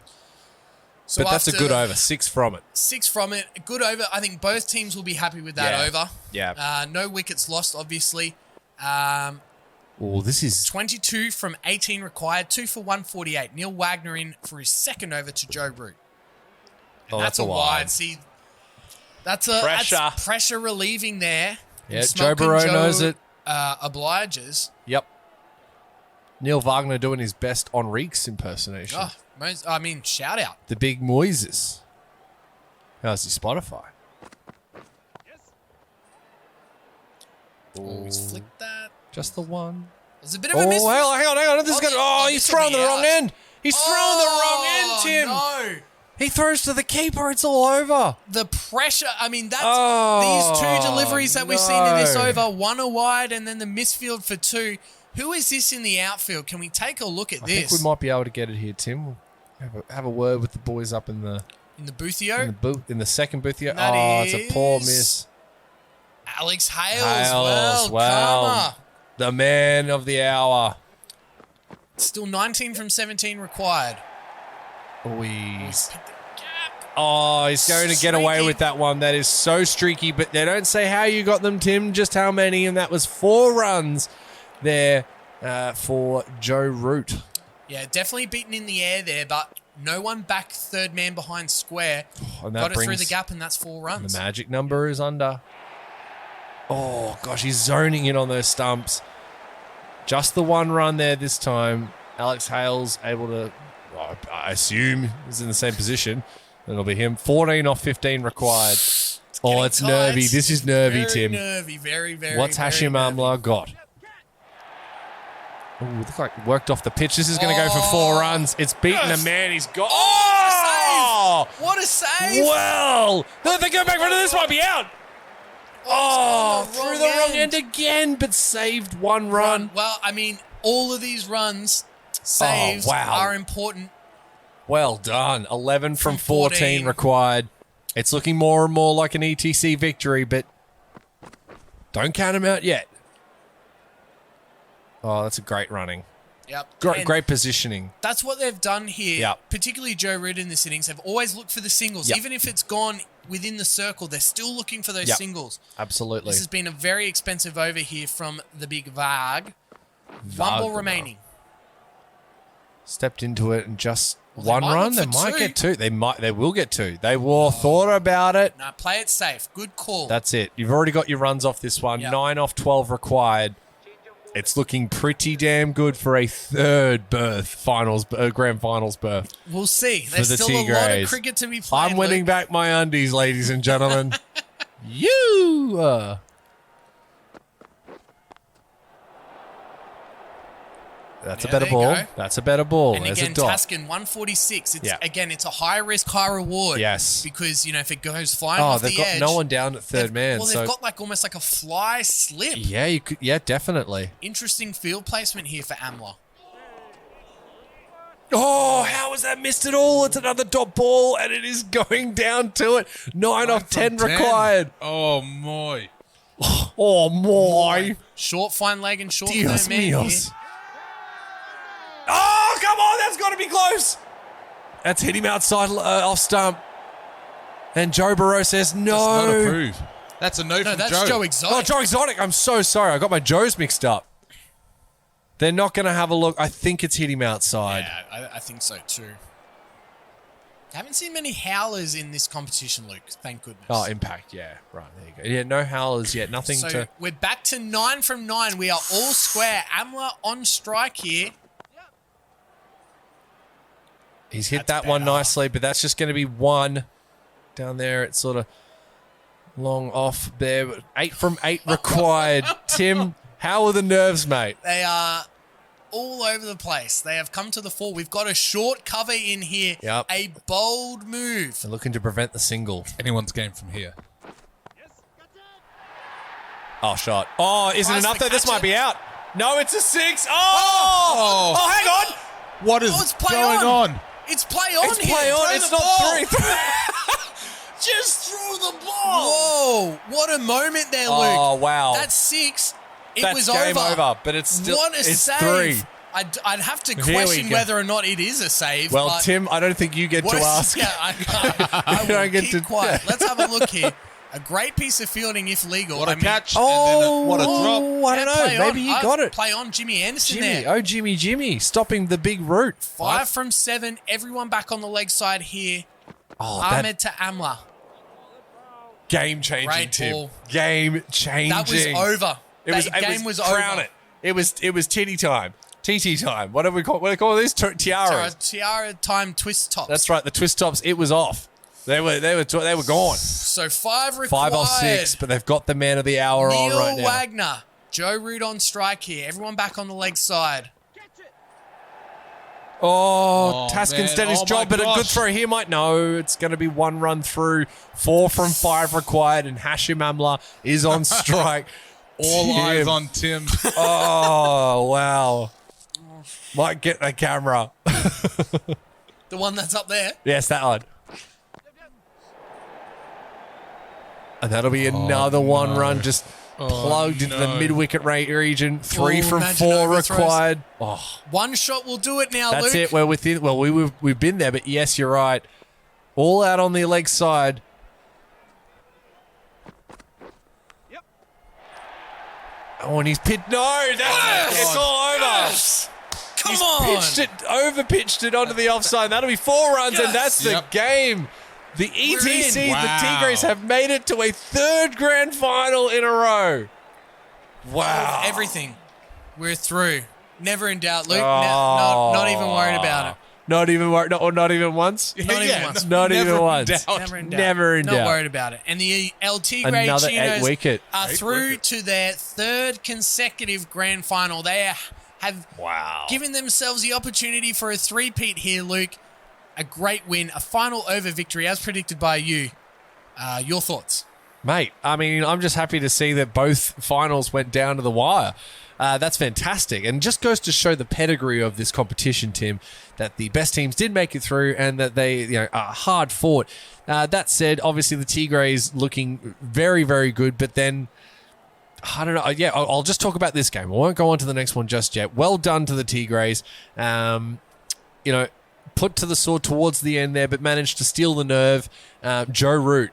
So But that's a after good over. 6 from it. 6 from it, a good over. I think both teams will be happy with that Yeah. over. Yeah. No wickets lost, obviously. Oh, this is... 22 from 18 required, 2 for 148. Neil Wagner in for his second over to Joe Root. And Oh, that's a wide. See, that's Pressure. pressure relieving there. Yeah, And Joe Burrow knows it. Obliges. Yep. Neil Wagner doing his best Enrique's impersonation. Shout out. The big Moises. How's he Spotify? Oh, he's flicked that. Just the 1. There's a bit of a miss. hang on. This is gonna. Oh, he's this will throwing be the wrong out. end. He's throwing the wrong end, Tim. No. He throws to the keeper. It's all over. The pressure. I mean, that's Oh, these 2 deliveries that we've seen in this no. over. 1 a wide and then the misfield for 2. Who is this in the outfield? Can we take a look at I this? think we might be able to get it here, Tim. We'll have a word with the boys up in the boothio? in the second boothio. That Oh, it's a poor is- miss. Alex Hales. Hales, Well, wow. karma. The man of the hour. Still 19 from 17 required. Oh, He's picked the gap. Oh, he's going to get away Streaky. with that one. That is so streaky, but they don't say how you got them, Tim, just how many, and that was 4 runs there for Joe Root. Yeah, definitely beaten in the air there, but no one back third man behind square. And that Got it through brings the gap, and that's 4 runs. the magic number is under. Oh, gosh, he's zoning in on those stumps. Just the one run there this time. Alex Hale's able to, I assume, is in the same position. It'll be him. 14 off 15 required. It's nervy. This is nervy, Tim. Nervy, very, very. What's Hashim Amla got? Oh, look like worked off the pitch. This is going to go for 4 runs. It's beaten a man. He's got. Oh, what a save! Well, if they go back for this, might be out. Through the wrong end again, but saved one run. Well, I mean, all of these runs, saves are important. Well done. 11 from 14 required. It's looking more and more like an ETC victory, but don't count him out yet. Oh, that's a great running. Yep. Great positioning. That's what they've done here. Yep. Particularly Joe Root in this innings. They've always looked for the singles. Yep. Even if it's gone within the circle, they're still looking for those singles. Absolutely. This has been a very expensive over here from the big Varg. One ball remaining. Stepped into it and just one run. They might get 2. They will get 2. They will thought about it. No, play it safe. Good call. That's it. You've already got your runs off this one. Yep. 9 off 12 required. It's looking pretty damn good for a third grand finals berth. We'll see. There's the still a lot of Tigres. cricket to be played. I'm winning back my undies, ladies and gentlemen. That's a better ball. That's a better ball. And There's again, a dot. Taskin 146. It's a high risk, high reward. Yes. Because, if it goes flying off the edge. They've got no one down at third man. Well, they've got almost like a fly slip. Yeah, you could. Yeah, definitely. Interesting field placement here for Amla. Oh, how was that missed at all? It's another dot ball, and it is going down to it. 9 off 10 required. Oh, my. Oh, my. Short, fine leg and short Dios man here. míos. Oh, come on. That's got to be close. That's hit him outside off stump. And Joe Burrow says no. That's not approved. That's a no from that's Joe. Joe Exotic. Oh, Joe Exotic. I'm so sorry. I got my Joes mixed up. They're not going to have a look. I think it's hit him outside. Yeah, I think so too. I haven't seen many howlers in this competition, Luke. Thank goodness. Oh, impact. Yeah, right. There you go. Yeah, no howlers yet. Nothing So to... we're back to 9 from 9. We are all square. Amla on strike here. He's hit that one nicely, but that's just going to be 1 down there. It's sort of long off there. 8 from 8 required. Tim, how are the nerves, mate? They are all over the place. They have come to the fore. We've got a short cover in here. Yep. A bold move. They're looking to prevent the single. Anyone's game from here. Oh, shot. Oh, isn't Tries enough to though? This catch might it. be out. No, it's a 6. Oh, hang on. What is it's play going on? It's play on It's here. play on. Throw It's the not ball. 3. Just throw the ball. Whoa. What a moment there, Luke. Oh, wow. That's 6. It That's was game over. but it's still What a it's save. 3. I'd have to Here we question go. whether or not it is a save. Well, but Tim, I don't think you get to what a- ask. Yeah, I You don't will get keep to- quiet. Let's have a look here. A great piece of fielding if legal. What a catch. Oh, and then what a drop. I don't know. Maybe you got it. Play on Jimmy Anderson Jimmy. there. Oh, Jimmy. Stopping the big route. 5 from 7. Everyone back on the leg side here. Oh, that Ahmed to Amla. game-changing, Great Tim. ball. Game-changing. That was over. That game was crown over. it. It was titty time. TT time. What do we call this? Tiara. Tiara time twist tops. That's right. The twist tops. It was off. They were gone. So 5 required. 5 off 6, but they've got the man of the hour on Neil right now. Wagner. Joe Root on strike here. Everyone back on the leg side. Oh, Oh, Taskin's man. done his Oh, job, my but a good gosh. throw here might. No, it's going to be 1 run through. 4 from 5 required, and Hashim Amla is on strike. All Tim. eyes on Tim. Oh, wow. Might get the camera. The one that's up there. Yes, that one. And that'll be another 1 run just plugged into the mid-wicket region. 3 from imagine 4 overthrows. required. Oh, One shot will do it now, that's Luke. it. We're within. Well, we've been there, but yes, you're right. All out on the leg side. Oh, and he's pitched. No, that's it. It's all over. Yes! Come He's on. pitched it, over pitched it onto the offside. That'll be 4 runs, and that's the Yep. game. The ETC, Wow. the Tigres have made it to a third grand final in a row. Wow. Everything. We're through. Never in doubt, Luke. Oh. Not even worried about it. Not even worried, or not even once? Not even once. Not Never even in once. doubt. Never in doubt. Never in Not doubt. worried about it. And the El Tigre Another Chinos 8-wicket. are through Eight-wicket. to their third consecutive grand final. They have given themselves the opportunity for a three-peat here, Luke. A great win, a final over victory, as predicted by you. Your thoughts? Mate, I mean, I'm just happy to see that both finals went down to the wire. That's fantastic. And just goes to show the pedigree of this competition, Tim, that the best teams did make it through and that they are hard fought. That said, obviously the Tigres looking very, very good, but then I don't know. Yeah, I'll just talk about this game. I won't go on to the next one just yet. Well done to the Tigres. Put to the sword towards the end there, but managed to steal the nerve. Joe Root.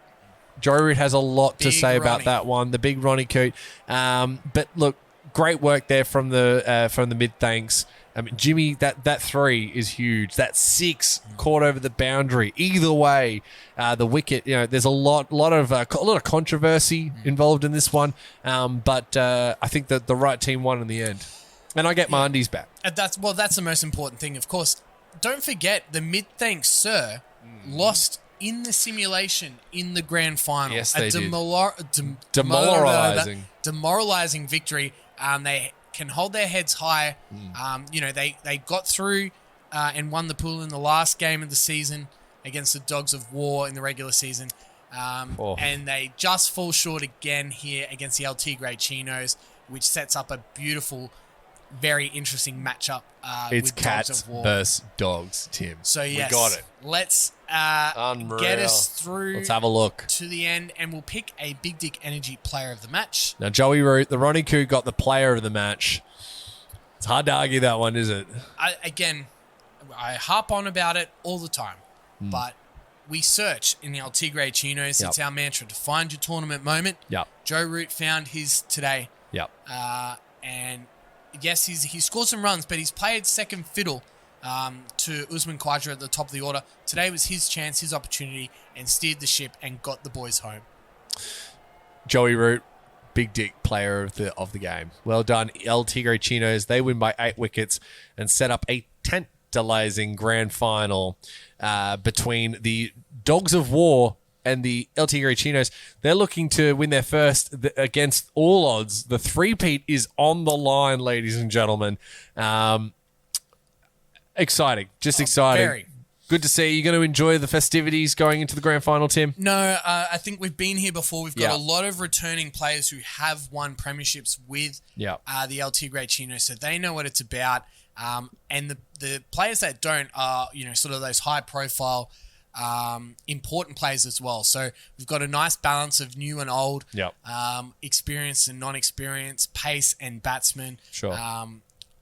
Joe Root has a lot to Big say about Ronnie. that one. The big Ronnie Coot. But look, great work there from the mid-thanks. I mean, Jimmy, that 3 is huge. That 6 caught over the boundary. Either way, the wicket. There's a lot of controversy involved in this one. But I think that the right team won in the end, and I get my undies back. That's the most important thing, of course. Don't forget the Midthankssir lost in the simulation in the grand final. Yes, they did. Demoralizing victory. They can hold their heads high. They got through and won the pool in the last game of the season against the Dogs of War in the regular season. And they just fall short again here against the El Tigre Chinos, which sets up a beautiful, very interesting matchup It's with cats Dogs of War. versus dogs, Tim. So yes, we got it. Let's Unreal. get us through Let's have a look. to the end, and we'll pick a Big Dick Energy player of the match. Now, Joey Root, the Ronnie Coo got the player of the match. It's hard to argue that one, is it? I harp on about it all the time, but we search in the El Tigre Chinos. Yep. It's our mantra to find your tournament moment. Yep. Joe Root found his today. Yep. And yes, he scored some runs, but he's played second fiddle to Usman Khawaja at the top of the order. Today was his chance, his opportunity, and steered the ship and got the boys home. Joey Root, big dick player of the game. Well done, El Tigre Chinos. They win by 8 wickets and set up a tantalizing grand final between the Dogs of War and the El Tigre Chinos. They're looking to win their first against all odds. The three-peat is on the line, ladies and gentlemen. Exciting. Just exciting. Very. Good to see. You're going to enjoy the festivities going into the grand final, Tim? No, I think we've been here before. We've got Yeah. a lot of returning players who have won premierships with Yeah. the El Tigre Chinos, so they know what it's about. And the players that don't are, sort of those high-profile, important players as well. So we've got a nice balance of new and old, Yep. experienced and non-experienced, pace and batsmen. Sure.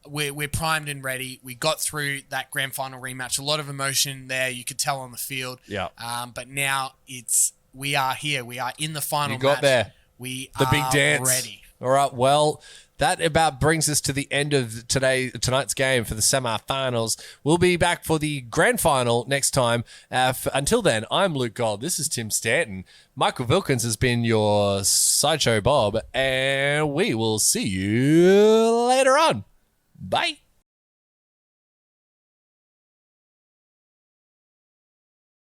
We're primed and ready. We got through that grand final rematch. A lot of emotion there. You could tell on the field. Yeah. But now we are here. We are in the final. You got match. there. We The are big dance. ready. All right. Well, that about brings us to the end of tonight's game for the semi-finals. We'll be back for the grand final next time. Until then, I'm Luke Gold. This is Tim Stanton. Michael Vilkins has been your Sideshow Bob, and we will see you later on. Bye.